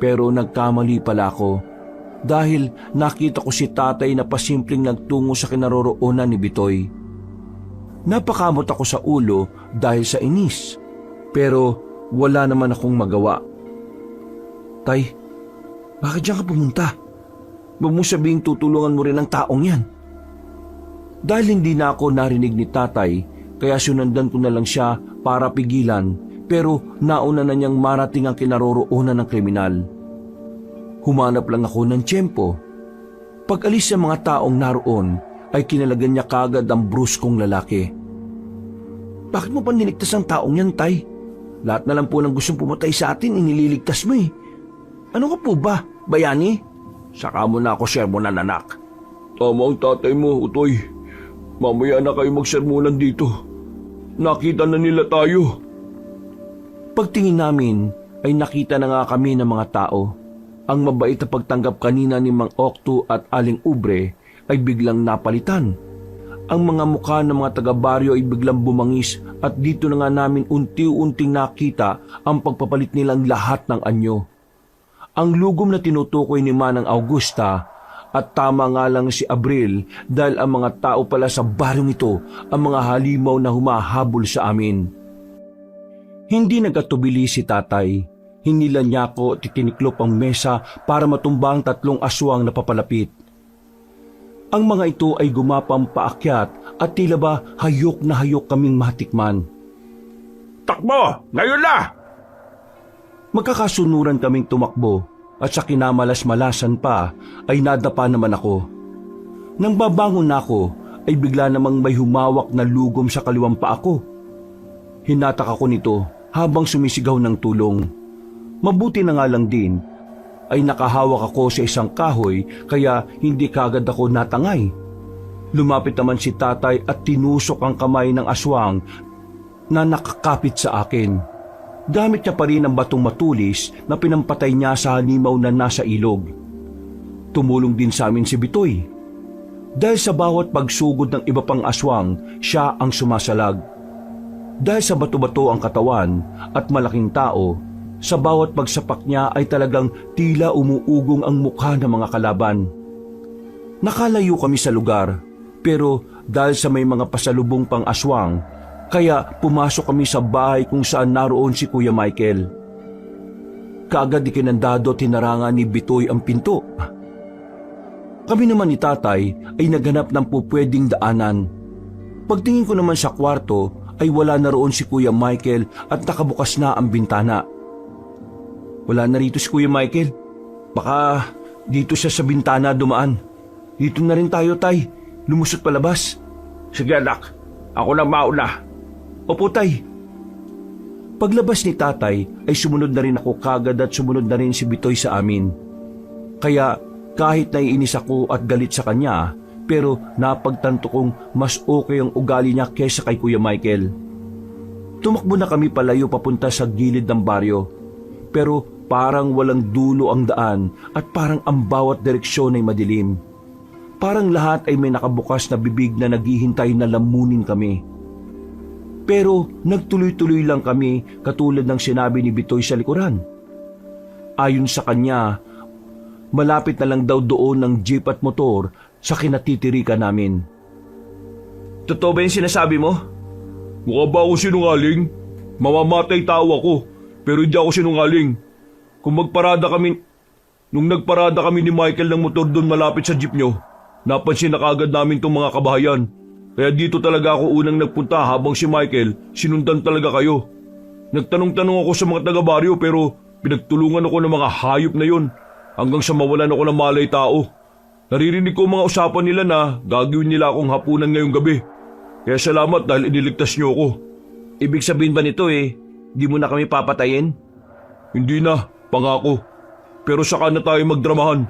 Pero nagkamali pala ako dahil nakita ko si tatay na pasimpleng nagtungo sa kinaroroonan ni Bitoy. Napakamot ako sa ulo dahil sa inis, pero wala naman akong magawa. Tay, bakit diyan ka pumunta? Huwag mo sabihing tutulungan mo rin ang taong yan. Dahil hindi na ako narinig ni tatay, kaya sunundan ko na lang siya para pigilan, pero nauna na niyang marating ang kinaroroonan ng kriminal. Humanap lang ako ng tiyempo. Pag alis sa mga taong naroon, ay kinalagan niya kagad ang bruskong lalaki. Bakit mo pa niligtas ang taong yan, tay? Lahat na lang po ng gustong pumatay sa atin, inililigtas mo eh. Ano ka po ba, bayani? Saka mo na ako sermonan, anak. Tama ang tatay mo, Utoy. Mamaya na kayo magsermonan dito. Nakita na nila tayo. Pagtingin namin ay nakita na nga kami ng mga tao. Ang mabait na pagtanggap kanina ni Mang Okto at Aling Ubre ay biglang napalitan. Ang mga mukha ng mga taga-baryo ay biglang bumangis at dito na nga namin unti-unting nakita ang pagpapalit nilang lahat ng anyo. Ang lugom na tinutukoy ni Manang Augusta at tama nga lang si Abril dahil ang mga tao pala sa baryong ito ang mga halimaw na humahabol sa amin. Hindi nagkatubili si tatay. Hinila niya ako at tiniklop ang mesa para matumba ang 3 aswang na papalapit. Ang mga ito ay gumapang paakyat at tila ba hayok na hayok kaming matikman. Takbo! Ngayon na! Magkakasunuran kaming tumakbo at sa kinamalas-malasan pa ay nadapa naman ako. Nang babangon na ako ay bigla namang may humawak na lugom sa kaliwang paa ko. Hinatak ako nito habang sumisigaw ng tulong. Mabuti na nga lang din ay nakahawak ako sa isang kahoy kaya hindi kagad ako natangay. Lumapit naman si tatay at tinusok ang kamay ng aswang na nakakapit sa akin. Gamit niya pa rin ang batong matulis na pinampatay niya sa halimaw na nasa ilog. Tumulong din sa amin si Bitoy. Dahil sa bawat pagsugod ng iba pang aswang, siya ang sumasalag. Dahil sa bato-bato ang katawan at malaking tao, sa bawat pagsapak niya ay talagang tila umuugong ang mukha ng mga kalaban. Nakalayo kami sa lugar, pero dahil sa may mga pasalubong pang aswang, kaya pumasok kami sa bahay kung saan naroon si Kuya Michael. Kaagad ikinandado tinarangan ni Bitoy ang pinto. Kami naman ni tatay ay naghanap ng pupwedeng daanan. Pagtingin ko naman sa kwarto ay wala na roon si Kuya Michael at nakabukas na ang bintana. Wala na rito si Kuya Michael. Baka dito siya sa bintana dumaan. Dito na rin tayo, tay. Lumusot palabas. Sige, anak. Ako na mauna. Opo, tay. Paglabas ni tatay ay sumunod na rin ako kagad at sumunod na rin si Bitoy sa amin. Kaya kahit naiinis ako at galit sa kanya, pero napagtanto kong mas okay ang ugali niya kaysa kay Kuya Michael. Tumakbo na kami palayo papunta sa gilid ng baryo, pero parang walang dulo ang daan at parang ang bawat direksyon ay madilim. Parang lahat ay may nakabukas na bibig na naghihintay na lamunin kami. Pero nagtuloy-tuloy lang kami katulad ng sinabi ni Bitoy sa likuran. Ayon sa kanya, malapit na lang daw doon ng jeep at motor sa kinatitirikan namin. Totoo ba yung sinasabi mo? Mukha ba ako sinungaling? Mamamatay tao ako, pero hindi ako sinungaling. Nung nagparada kami ni Michael ng motor doon malapit sa jeep nyo, napansin na kaagad namin tong mga kabahayan. Kaya dito talaga ako unang nagpunta habang si Michael sinundan talaga kayo. Nagtanong-tanong ako sa mga taga-baryo pero pinagtulungan ako ng mga hayop na yon hanggang sa mawalan ako ng malay tao. Naririnig ko mga usapan nila na gagawin nila akong hapunan ngayong gabi. Kaya salamat dahil iniligtas niyo ako. Ibig sabihin ba nito di mo na kami papatayin? Hindi na, pangako. Pero saka na tayo magdramahan.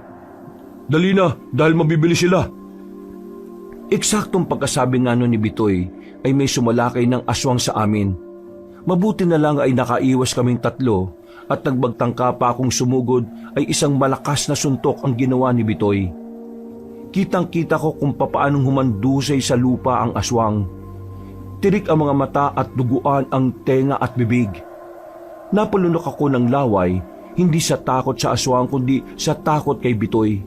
Dali na dahil mabibili sila. Eksaktong pagkasabi nga nun ni Bitoy ay may sumalakay ng aswang sa amin. Mabuti na lang ay nakaiwas kaming tatlo at nagbagtangka pa akong sumugod ay isang malakas na suntok ang ginawa ni Bitoy. Kitang-kita ko kung papaanong humandusay sa lupa ang aswang. Tirik ang mga mata at duguan ang tenga at bibig. Napalunok ako ng laway, hindi sa takot sa aswang kundi sa takot kay Bitoy.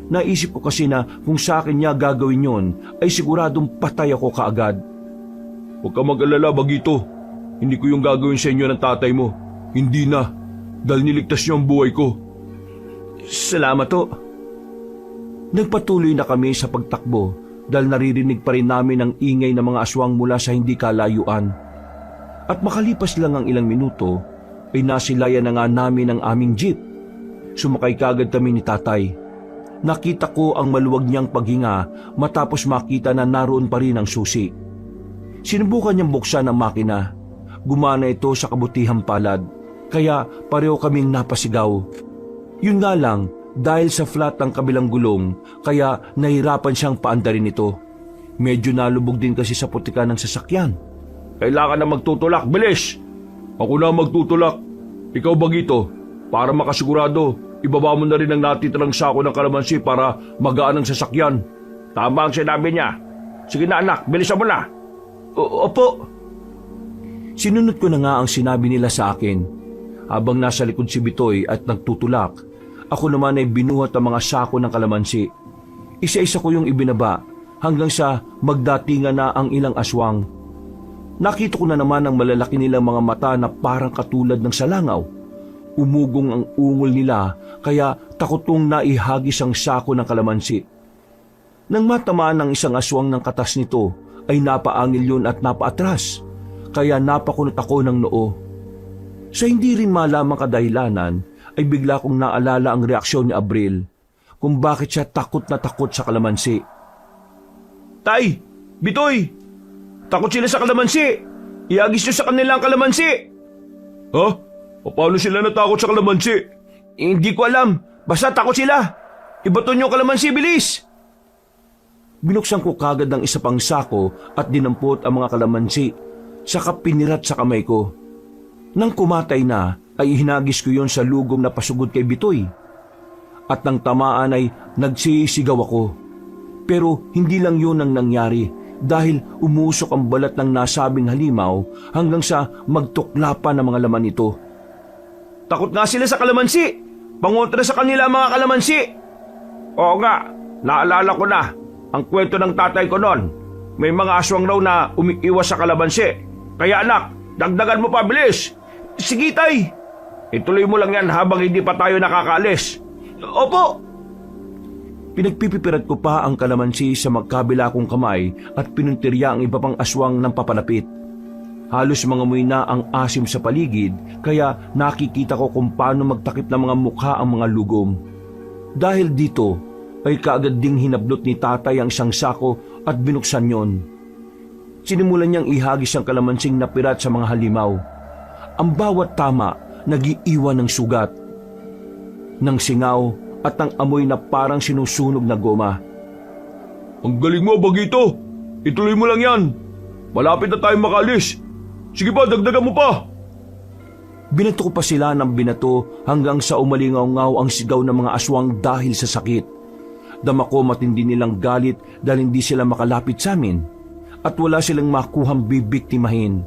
Naisip ko kasi na kung sa akin niya gagawin yon ay siguradong patay ako kaagad. Huwag ka mag-alala, Bagito. Hindi ko yung gagawin sa inyo ng tatay mo. Hindi na, dahil niligtas niyo ang buhay ko. Salamat to. Nagpatuloy na kami sa pagtakbo dahil naririnig pa rin namin ang ingay ng mga aswang mula sa hindi kalayuan. At makalipas lang ang ilang minuto, ay nasilayan na nga namin ang aming jeep. Sumakay kagad kami ni tatay. Nakita ko ang maluwag niyang paghinga matapos makita na naroon pa rin ang susi. Sinubukan niyang buksan ang makina. Gumana ito sa kabutihang palad, kaya pareho kaming napasigaw. Yun nga lang, dahil sa flat ng kabilang gulong, kaya nahirapan siyang paandarin ito. Medyo nalubog din kasi sa putikan ng sasakyan. Kailangan na magtutulak, bilis! Ako na magtutulak. Ikaw, Bagito, para makasigurado, ibaba mo na rin ang natitirang sako ng kalamansi para magaan ang sasakyan. Tama ang sinabi niya. Sige na anak, bilisan mo na. Opo. Sinunod ko na nga ang sinabi nila sa akin. Habang nasa likod si Bitoy at nagtutulak, ako naman ay binuhat ang mga sako ng kalamansi. Isa-isa ko yung ibinaba hanggang sa magdatingan na ang ilang aswang. Nakita ko na naman ang malalaki nilang mga mata na parang katulad ng salangaw. Umugong ang ungol nila kaya takotong naihagis ang sako ng kalamansi. Nang matamaan ng isang aswang ng katas nito ay napaangil yun at napaatras, kaya napakunot ako ng noo. Sa hindi rin malamang kadahilanan ay bigla kong naalala ang reaksyon ni Abril kung bakit siya takot na takot sa kalamansi. Tay! Bitoy! Takot sila sa kalamansi! Iagis nyo sa kanilang kalamansi! Ha? Paano sila natakot sa kalamansi? Hindi ko alam. Basta takot sila. Ibaton nyo kalamansi, bilis! Binuksan ko kagad ang isa pang sako at dinampot ang mga kalamansi, saka pinirat sa kamay ko. Nang kumatay na, ay hinagis ko yon sa lugom na pasugod kay Bitoy. At nang tamaan ay nagsisigaw ako. Pero hindi lang yun ang nangyari dahil umusok ang balat ng nasabing halimaw hanggang sa magtuklapan ng mga laman nito. Takot nga sila sa kalamansi! Pangontra sa kanila mga kalamansi! Oo nga, naalala ko na. Ang kwento ng tatay ko noon. May mga aswang raw na umiiwas sa kalamansi. Kaya anak, dagdagan mo pa, bilis! Sige, tay! Ituloy mo lang yan habang hindi pa tayo nakakaalis. Opo! Pinagpipipirat ko pa ang kalamansi sa magkabila kong kamay at pinuntirya ang iba pang aswang ng papalapit. Halos mangamoy na ang asim sa paligid kaya nakikita ko kung paano magtakip ng mga mukha ang mga lugom. Dahil dito ay kaagad ding hinablot ni tatay ang isang sako at binuksan yon. Sinimulan niyang ihagis ang kalamansing napirat sa mga halimaw. Ang bawat tama nag-iiwan ng sugat, ng singaw at ng amoy na parang sinusunog na goma. Ang galing mo, Bagito! Ituloy mo lang yan! Malapit na tayo makalis! Sige pa, dagdagan mo pa! Binato ko pa sila ng binato hanggang sa umalingaw-ngaw ang sigaw ng mga aswang dahil sa sakit. Dama ko matindi nilang galit dahil hindi sila makalapit sa amin. at wala silang makuhang bibiktimahin.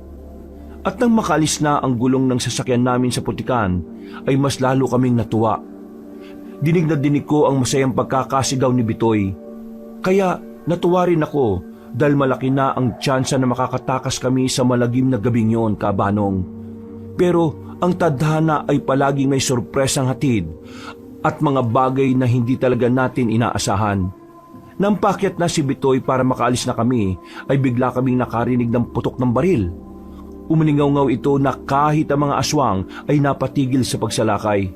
At nang makalis na ang gulong ng sasakyan namin sa putikan, ay mas lalo kaming natuwa. Dinig na dinig ko ang masayang pagkakasigaw ni Bitoy. Kaya natuwa rin ako dahil malaki na ang tsansa na makakatakas kami sa malagim na gabing yon, Kabanong. Pero ang tadhana ay palaging may sorpresang hatid at mga bagay na hindi talaga natin inaasahan. Nang pakyat na si Bitoy para makaalis na kami, ay bigla kaming nakarinig ng putok ng baril. Umalingaw-ngaw ito na kahit ang mga aswang ay napatigil sa pagsalakay.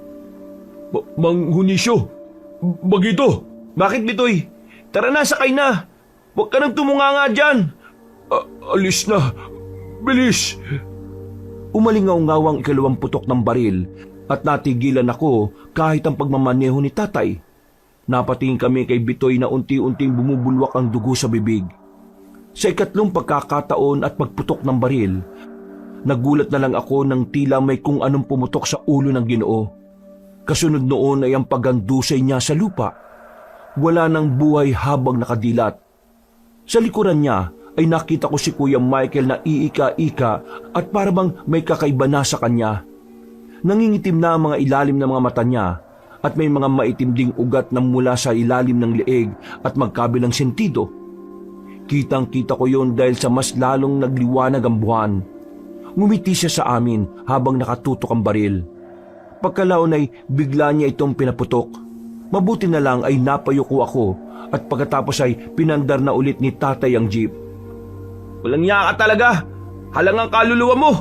Mang Hunisyo, bagito. Bakit, Bitoy? Tara na, sakay na. Huwag ka nang tumunganga dyan. Alis na, bilis. Umalingaw-ngaw ang ikalawang putok ng baril at natigilan ako kahit ang pagmamaneho ni tatay. Napatingin kami kay Bitoy na unti-unting bumubulwak ang dugo sa bibig. Sa ikatlong pagkakataon at pagputok ng baril, nagulat na lang ako nang tila may kung anong pumutok sa ulo ng Ginoo. Kasunod noon ay ang pagandusay niya sa lupa. Wala nang buhay habang nakadilat. Sa likuran niya ay nakita ko si Kuya Michael na iika-ika at parabang may kakaiba na sa kanya. Nangingitim na ang mga ilalim ng mga mata niya at may mga maitim ding ugat na mula sa ilalim ng leeg at magkabilang sentido. Kitang-kita ko yon dahil sa mas lalong nagliwanag ang buwan. Ngumiti siya sa amin habang nakatutok ang baril. Pagkalaon ay bigla niya itong pinaputok. Mabuti na lang ay napayuko ako at pagkatapos ay pinandar na ulit ni tatay ang jeep. Walang niya ka talaga. Halang ang kaluluwa mo.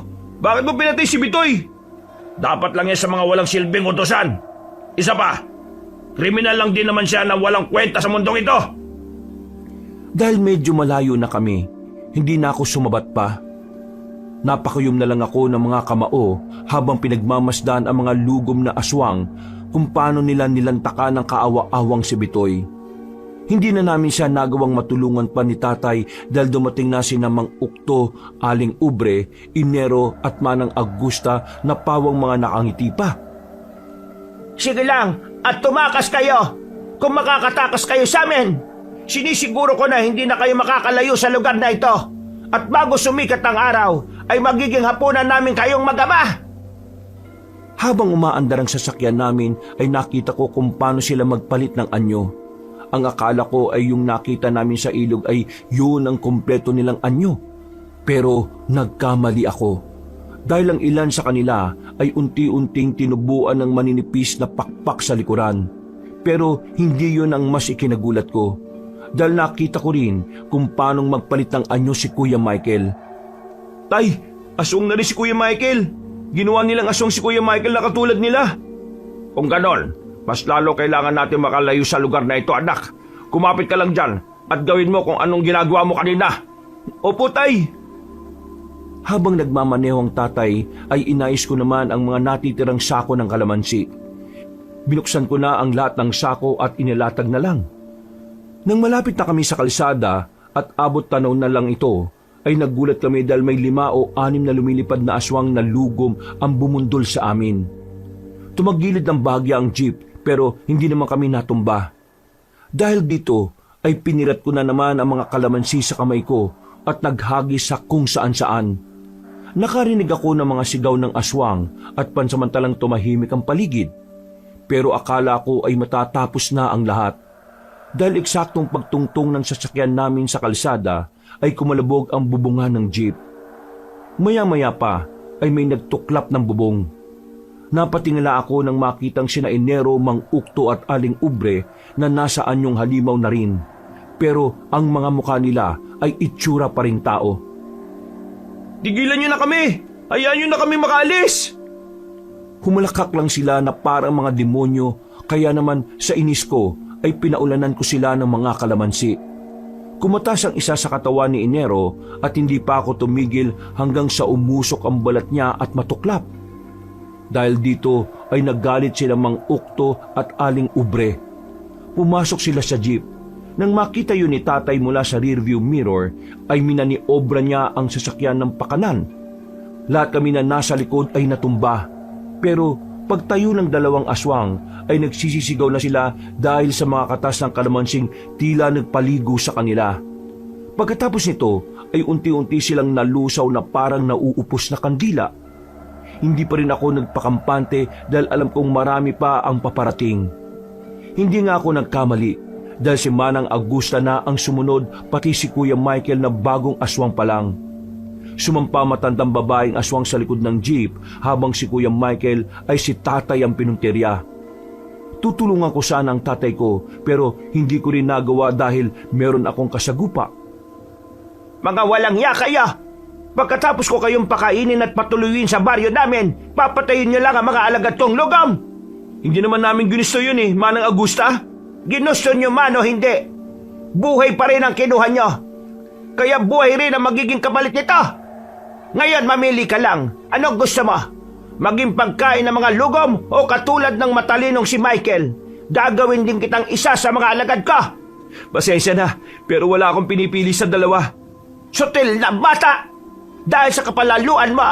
Bakit mo pinatay si Bitoy? Dapat lang yan sa mga walang silbing utosan. Isa pa, kriminal lang din naman siya na walang kwenta sa mundong ito. Dahil medyo malayo na kami, hindi na ako sumabat pa. Napakuyom na lang ako ng mga kamao habang pinagmamasdan ang mga lugom na aswang kung paano nila nilantakan ng kaawa-awang si Bitoy. Hindi na namin siya nagawang matulungan pa ni tatay dahil dumating na si Mang Ukto, Aling Ubre, Inero at Manang Augusta na pawang mga nakangiti pa. Sige lang at tumakas kayo kung makakatakas kayo sa amin. Sinisiguro ko na hindi na kayo makakalayo sa lugar na ito. At bago sumikat ang araw, ay magiging hapunan namin kayong mag-ama. Habang umaandar ang sasakyan namin ay nakita ko kung paano sila magpalit ng anyo. Ang akala ko ay yung nakita namin sa ilog ay yun ang kumpleto nilang anyo. Pero nagkamali ako. Dahil ang ilan sa kanila ay unti-unting tinubuan ng maninipis na pakpak sa likuran. Pero hindi yun ang mas ikinagulat ko. Dahil nakita ko rin kung paanong magpalit ng anyo si Kuya Michael. Tay, aswang na rin si Kuya Michael. Ginawa nilang aswang si Kuya Michael na katulad nila. Kung ganon, mas lalo kailangan natin makalayo sa lugar na ito, anak. Kumapit ka lang dyan at gawin mo kung anong ginagawa mo kanina. Opo, tay. Habang nagmamaneho ang tatay, ay inayos ko naman ang mga natitirang sako ng kalamansi. Binuksan ko na ang lahat ng sako at inilatag na lang. Nang malapit na kami sa kalsada at abot tanaw na lang ito, ay nagulat kami dahil may 5 o 6 na lumilipad na aswang na lugom ang bumundol sa amin. Tumagilid ng bahagya ang jeep pero hindi naman kami natumba. Dahil dito ay pinirat ko na naman ang mga kalamansi sa kamay ko at naghagis sa kung saan-saan. Nakarinig ako ng mga sigaw ng aswang at pansamantalang tumahimik ang paligid. Pero akala ko ay matatapos na ang lahat. Dahil eksaktong pagtungtong ng sasakyan namin sa kalsada ay kumalabog ang bubungan ng jeep. Maya-maya pa ay may nagtuklap ng bubong. Napatingala ako nang makitang sina Enero, Mang Ukto at Aling Ubre na nasa anyong halimaw na rin. Pero ang mga mukha nila ay itsura pa ring tao. Tigilan niyo na kami! Hayaan niyo na kami makaalis! Humalakak lang sila na parang mga demonyo, kaya naman sa inis ko ay pinaulanan ko sila ng mga kalamansi. Kumatas ang isa sa katawan ni Enero at hindi pa ako tumigil hanggang sa umusok ang balat niya at matuklap. Dahil dito ay naggalit sila Mang Ukto at Aling Ubre. Pumasok sila sa jeep. Nang makita yun ni tatay mula sa rearview mirror ay minaniobra niya ang sasakyan ng pakanan. Lahat kami na nasa likod ay natumba. Pero pagtayo ng 2 aswang ay nagsisisigaw na sila dahil sa mga katas ng kalamansing tila nagpaligo sa kanila. Pagkatapos nito ay unti-unti silang nalusaw na parang nauupos na kandila. Hindi pa rin ako nagpakampante dahil alam kong marami pa ang paparating. Hindi nga ako nagkamali dahil si Manang Augusta na ang sumunod pati si Kuya Michael na bagong aswang pa lang. Sumampa matandang babaeng aswang sa likod ng jeep habang si Kuya Michael ay si tatay ang pinuntirya. Tutulungan ko sana ang tatay ko pero hindi ko rin nagawa dahil meron akong kasagupa. Mga walang ya kayo! Pagkatapos ko kayong pakainin at patuluyin sa baryo namin, papatayin niyo lang ang mga alagad kong lugam! Hindi naman namin ginusto yun Manang Augusta. Ginusto niyo man o hindi, buhay pa rin ang kinuha niyo. Kaya buhay rin ang magiging kapalit nito. Ngayon mamili ka lang, anong gusto mo? Maging pagkain ng mga lugom o katulad ng matalinong si Michael? Gagawin din kitang isa sa mga alagad ko. Pasensya na, pero wala akong pinipili sa dalawa. Sutil na bata! Dahil sa kapalaluan mo,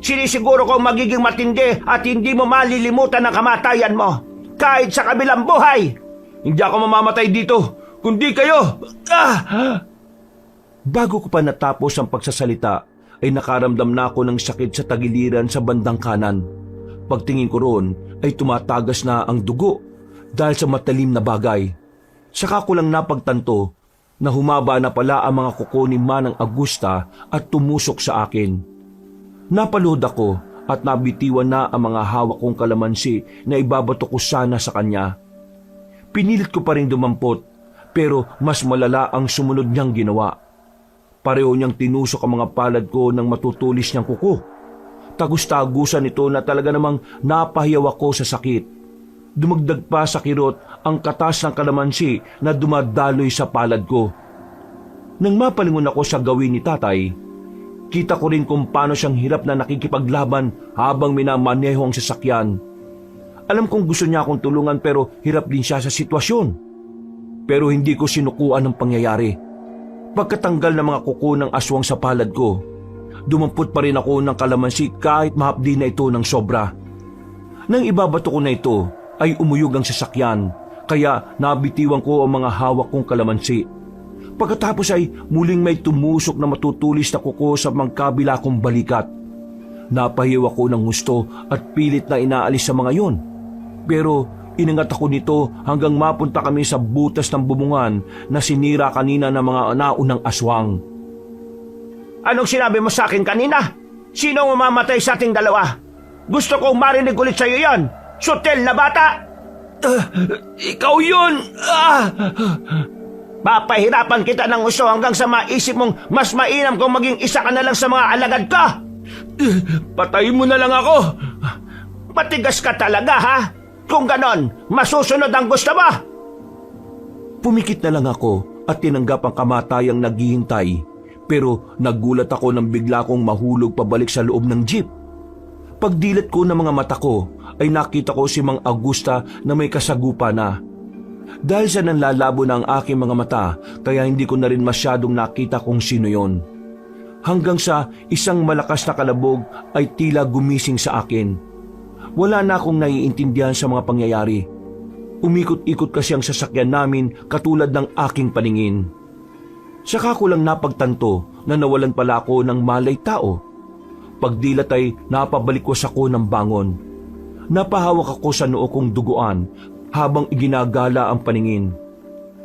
sinisiguro kong magiging matindi at hindi mo malilimutan ang kamatayan mo. Kahit sa kabilang buhay. Hindi ako mamamatay dito, kundi kayo! Bago ko pa natapos ang pagsasalita, ay nakaramdam na ako ng sakit sa tagiliran sa bandang kanan. Pagtingin ko roon, ay tumatagas na ang dugo dahil sa matalim na bagay. Saka ko lang napagtanto na humaba na pala ang mga kuko ni Manang Augusta at tumusok sa akin. Napaluhod ako at nabitiwan na ang mga hawak kong kalamansi na ibabato ko sana sa kanya. Pinilit ko pa rin dumampot pero mas malala ang sumunod niyang ginawa. Pareho niyang tinusok ang mga palad ko ng matutulis niyang kuko. Tagus-tagusan ito na talaga namang napahiyaw ako sa sakit. Dumagdag pa sa kirot ang katas ng kalamansi na dumadaloy sa palad ko. Nang mapalingon ako sa gawin ni tatay, kita ko rin kung paano siyang hirap na nakikipaglaban habang minamaneho ang sasakyan. Alam kong gusto niya akong tulungan pero hirap din siya sa sitwasyon. Pero hindi ko sinukuan ang pangyayari. Pagkatanggal ng mga kuko ng aswang sa palad ko, dumampot pa rin ako ng kalamansi kahit mahapdi na ito ng sobra. Nang ibabato ko na ito, ay umuyog ang sasakyan, kaya nabitiwan ko ang mga hawak kong kalamansi. Pagkatapos ay muling may tumusok na matutulis na kuko sa magkabila kong balikat. Napahiw ako ng gusto at pilit na inaalis sa mga yon. Pero inangat ako nito hanggang mapunta kami sa butas ng bubungan na sinira kanina ng mga naunang aswang. Anong sinabi mo sa akin kanina? Sino ang mamamatay sa ating dalawa? Gusto kong marinig ulit sa iyo yon. Sutil na bata! Ikaw yun! Papahirapan kita ng uso hanggang sa maisip mong mas mainam kung maging isa ka na lang sa mga alagad ka! Patayin mo na lang ako! Matigas ka talaga, ha? Kung ganon, masusunod ang gusto mo! Pumikit na lang ako at tinanggap ang kamatayang naghihintay. Pero nagulat ako nang bigla kong mahulog pabalik sa loob ng jeep. Pagdilat ko ng mga mata ko, ay nakita ko si Mang Augusta na may kasagupa na. Dahil sa nanlalabo na ang aking mga mata, kaya hindi ko na rin masyadong nakita kung sino yon. Hanggang sa isang malakas na kalabog ay tila gumising sa akin. Wala na akong naiintindihan sa mga pangyayari. Umikot-ikot kasi ang sasakyan namin katulad ng aking paningin. Saka ko lang napagtanto na nawalan pala ako ng malay tao. Pagdilat ay napabalik ko sa ko ng bangon. Napahawak ako sa noo kong duguan habang iginagala ang paningin.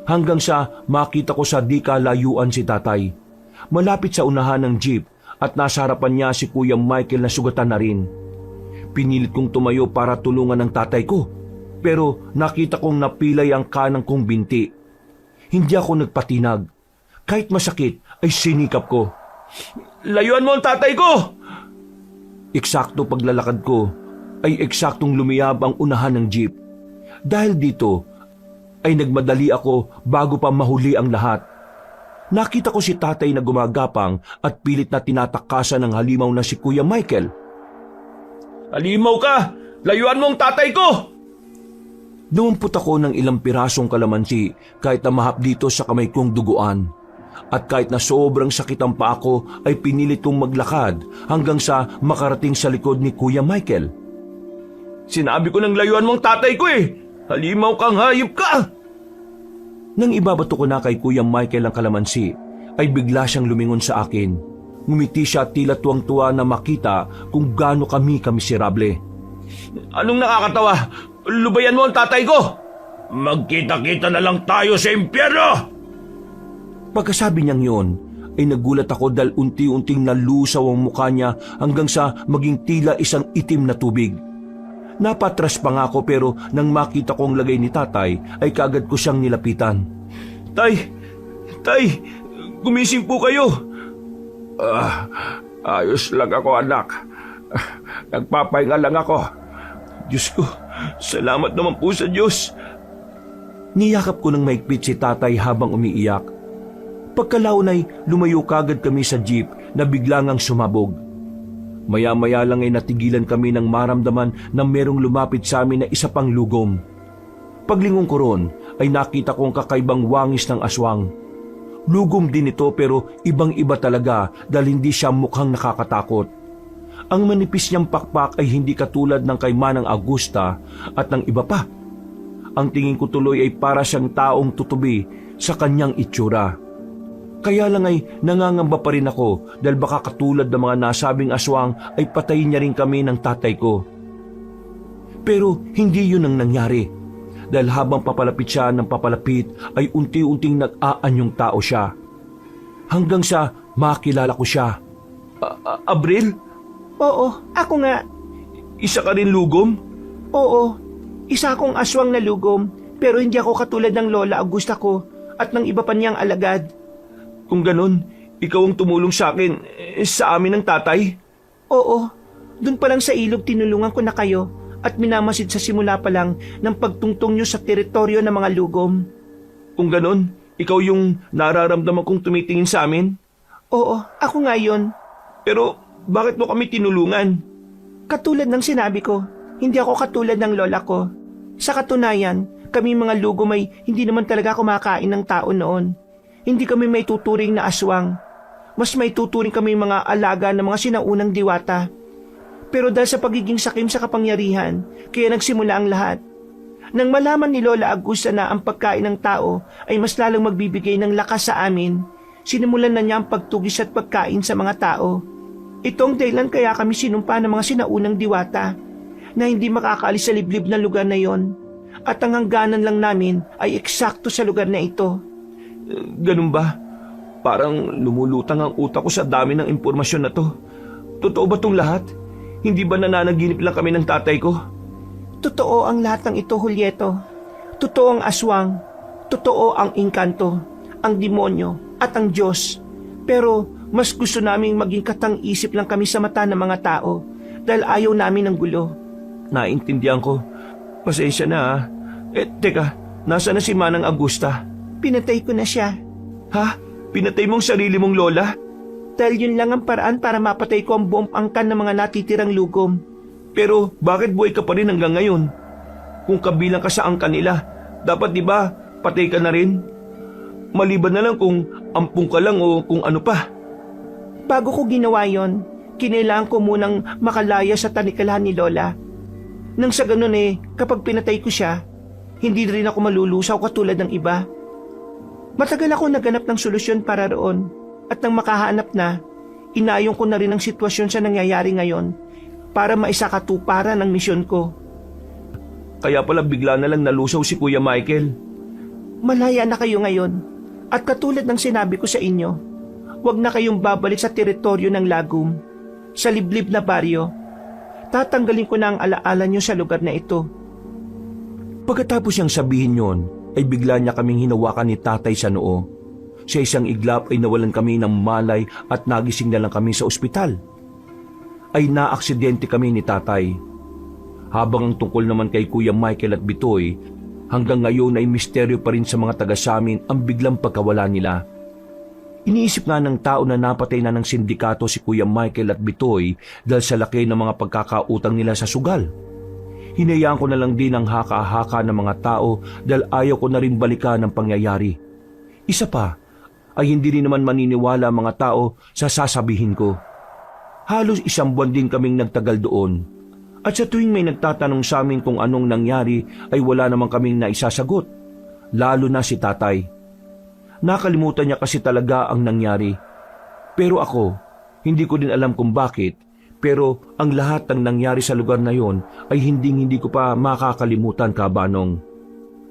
Hanggang sa makita ko sa di kalayuan si tatay. Malapit sa unahan ng jeep at nasa harapan niya si Kuya Michael na sugatan na rin. Pinilit kong tumayo para tulungan ang tatay ko. Pero nakita kong napilay ang kanang kong binti. Hindi ako nagpatinag. Kahit masakit ay sinikap ko. Layuan mo ang tatay ko! Eksakto paglalakad ko ay eksaktong lumiyab ang unahan ng jeep. Dahil dito ay nagmadali ako bago pa mahuli ang lahat. Nakita ko si tatay na gumagapang at pilit na tinatakasan ng halimaw na si Kuya Michael. Halimaw ka! Layuan mo ang tatay ko! Numpot ako ng ilang pirasong kalamansi kahit na mahap dito sa kamay kong duguan. At kahit na sobrang sakit ang paa ko ay pinilit kong maglakad hanggang sa makarating sa likod ni Kuya Michael. Sinabi ko ng layuan mong tatay ko eh! Halimaw kang hayop ka! Nang ibabato ko na kay Kuya Michael ang kalamansi, ay bigla siyang lumingon sa akin. Ngumiti siya at tila tuwang-tuwa na makita kung gaano kami kamiserable. Anong nakakatawa? Lubayan mo ang tatay ko! Magkita-kita na lang tayo sa impyerno! Pagkasabi niyang yon, ay nagulat ako dahil unti-unting nalusaw ang mukha niya hanggang sa maging tila isang itim na tubig. Napatras pa nga ako pero nang makita ko ang lagay ni tatay ay kaagad ko siyang nilapitan. Tay! Gumising po kayo! Ayos lang ako, anak. Nagpapahinga lang ako. Diyos ko, salamat naman po sa Diyos. Niyakap ko ng maigpit si tatay habang umiiyak. Pagkalaon ay lumayo kagad kami sa jeep na biglang ang sumabog. Maya-maya lang ay natigilan kami nang maramdaman na merong lumapit sa amin na isa pang lugom. Paglingon ko ron ay nakita kong kakaibang wangis ng aswang. Lugom din ito pero ibang-iba talaga dahil hindi siya mukhang nakakatakot. Ang manipis niyang pakpak ay hindi katulad ng kay Manang Augusta at ng iba pa. Ang tingin ko tuloy ay para siyang taong tutubi sa kanyang itsura. Kaya lang ay nangangamba pa rin ako dahil baka katulad ng mga nasabing aswang ay patayin niya rin kami ng tatay ko. Pero hindi yun ang nangyari. Dahil habang papalapit siya ng papalapit ay unti-unting nag-aanyong tao siya. Hanggang sa makilala ko siya. Abril? Oo, ako nga. Isa ka rin lugom? Oo, isa akong aswang na lugom, pero hindi ako katulad ng Lola Augusta ko at ng iba pa niyang alagad. Kung ganon, ikaw ang tumulong sa akin, sa amin ng tatay? Oo, dun pa lang sa ilog tinulungan ko na kayo at minamasid sa simula pa lang ng pagtungtong nyo sa teritoryo ng mga lugom. Kung ganon, ikaw yung nararamdaman kong tumitingin sa amin? Oo, ako nga yun. Pero bakit mo kami tinulungan? Katulad ng sinabi ko, hindi ako katulad ng lola ko. Sa katunayan, kami mga lugom ay hindi naman talaga kumakain ng tao noon. Hindi kami may tuturing na aswang. Mas may tuturing kami mga alaga ng mga sinaunang diwata. Pero dahil sa pagiging sakim sa kapangyarihan, kaya nagsimula ang lahat. Nang malaman ni Lola Augusta na ang pagkain ng tao ay mas lalong magbibigay ng lakas sa amin, sinimulan na niya ang pagtugis at pagkain sa mga tao. Itong dahilan kaya kami sinumpa ng mga sinaunang diwata na hindi makakaalis sa liblib na lugar na yon. At ang hangganan lang namin ay eksakto sa lugar na ito. Ganun ba? Parang lumulutang ang utak ko sa dami ng impormasyon na to. Totoo ba tong lahat? Hindi ba nananaginip lang kami ng tatay ko? Totoo ang lahat ng ito, Julieto. Totoo ang aswang. Totoo ang engkanto, ang demonyo at ang Diyos. Pero mas gusto naming maging katang-isip lang kami sa mata ng mga tao dahil ayaw namin ng gulo. Naintindihan ko. Pasensya na ha. Teka, nasa na si Manang Augusta? Pinatay ko na siya. Ha? Pinatay mong sarili mong lola? Dahil yun lang ang paraan para mapatay ko ang buong angkan ng mga natitirang lugom. Pero bakit buhay ka pa rin hanggang ngayon? Kung kabilang ka sa angkan nila, dapat di ba patay ka na rin? Maliban na lang kung ampung ka lang o kung ano pa. Bago ko ginawa yon, kinailangan ko munang makalaya sa tanikalahan ni Lola. Nang sa ganun kapag pinatay ko siya, hindi rin ako malulusaw katulad ng iba. Matagal ako naghanap ng solusyon para roon at nang makahanap na, inayong ko na rin ang sitwasyon sa nangyayari ngayon para maisakatuparan ang misyon ko. Kaya pala bigla na lang nalusaw si Kuya Michael. Malaya na kayo ngayon at katulad ng sinabi ko sa inyo, huwag na kayong babalik sa teritoryo ng Lagum, sa liblib na baryo. Tatanggalin ko na ang alaala nyo sa lugar na ito. Pagkatapos niyang sabihin yon, ay bigla niya kaming hinawakan ni tatay sa noo. Sa isang iglap ay nawalan kami ng malay at nagising na lang kami sa ospital. Ay naaksidente kami ni tatay. Habang ang tungkol naman kay Kuya Michael at Bitoy, hanggang ngayon ay misteryo pa rin sa mga taga samin ang biglang pagkawala nila. Iniisip nga ng tao na napatay na ng sindikato si Kuya Michael at Bitoy dahil sa laki ng mga pagkakautang nila sa sugal. Hinayaan ko na lang din ang haka-haka ng mga tao dahil ayaw ko na rin balikan ang pangyayari. Isa pa, ay hindi rin naman maniniwala ang mga tao sa sasabihin ko. Halos isang buwan din kaming nagtagal doon. At sa tuwing may nagtatanong sa amin kung anong nangyari ay wala naman kaming naisasagot. Lalo na si tatay. Nakalimutan niya kasi talaga ang nangyari. Pero ako, hindi ko din alam kung bakit, pero ang lahat ng nangyari sa lugar na yon ay hindi ko pa makakalimutan, Kabanong.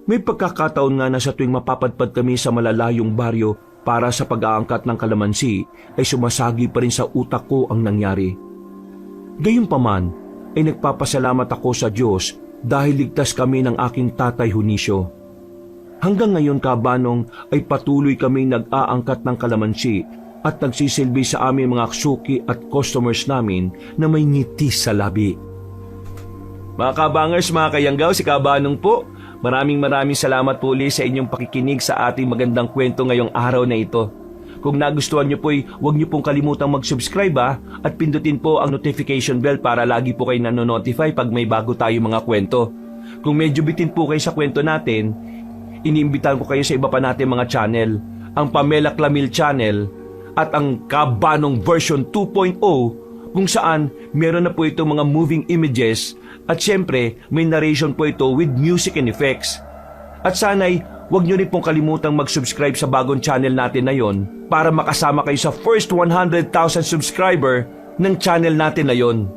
May pagkakataon nga na sa tuwing mapapadpad kami sa malalayong baryo para sa pag-aangkat ng kalamansi, ay sumasagi pa rin sa utak ko ang nangyari. Gayunpaman, ay nagpapasalamat ako sa Diyos dahil ligtas kami ng aking tatay Hunisyo. Hanggang ngayon, Kabanong, ay patuloy kaming nag-aangkat ng kalamansi at nagsisilbi sa aming mga suki at customers namin na may ngiti sa labi. Mga kabangers, mga kayanggaw, si Kabanong po. Maraming salamat po ulit sa inyong pakikinig sa ating magandang kwento ngayong araw na ito. Kung nagustuhan niyo po, huwag niyo pong kalimutang mag-subscribe at pindutin po ang notification bell para lagi po kayo nanonotify pag may bago tayo mga kwento. Kung medyo bitin po kayo sa kwento natin, iniimbitahan ko kayo sa iba pa natin mga channel, ang Pamela Clamil Channel at ang Kabanong version 2.0 kung saan meron na po itong mga moving images at syempre may narration po ito with music and effects. At sana'y huwag nyo rin pong kalimutang mag-subscribe sa bagong channel natin na yon para makasama kayo sa first 100,000 subscriber ng channel natin na yon.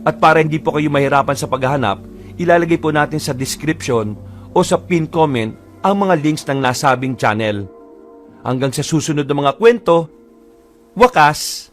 At para hindi po kayo mahirapan sa paghahanap, ilalagay po natin sa description o sa pin comment ang mga links ng nasabing channel. Hanggang sa susunod na mga kwento, wakas!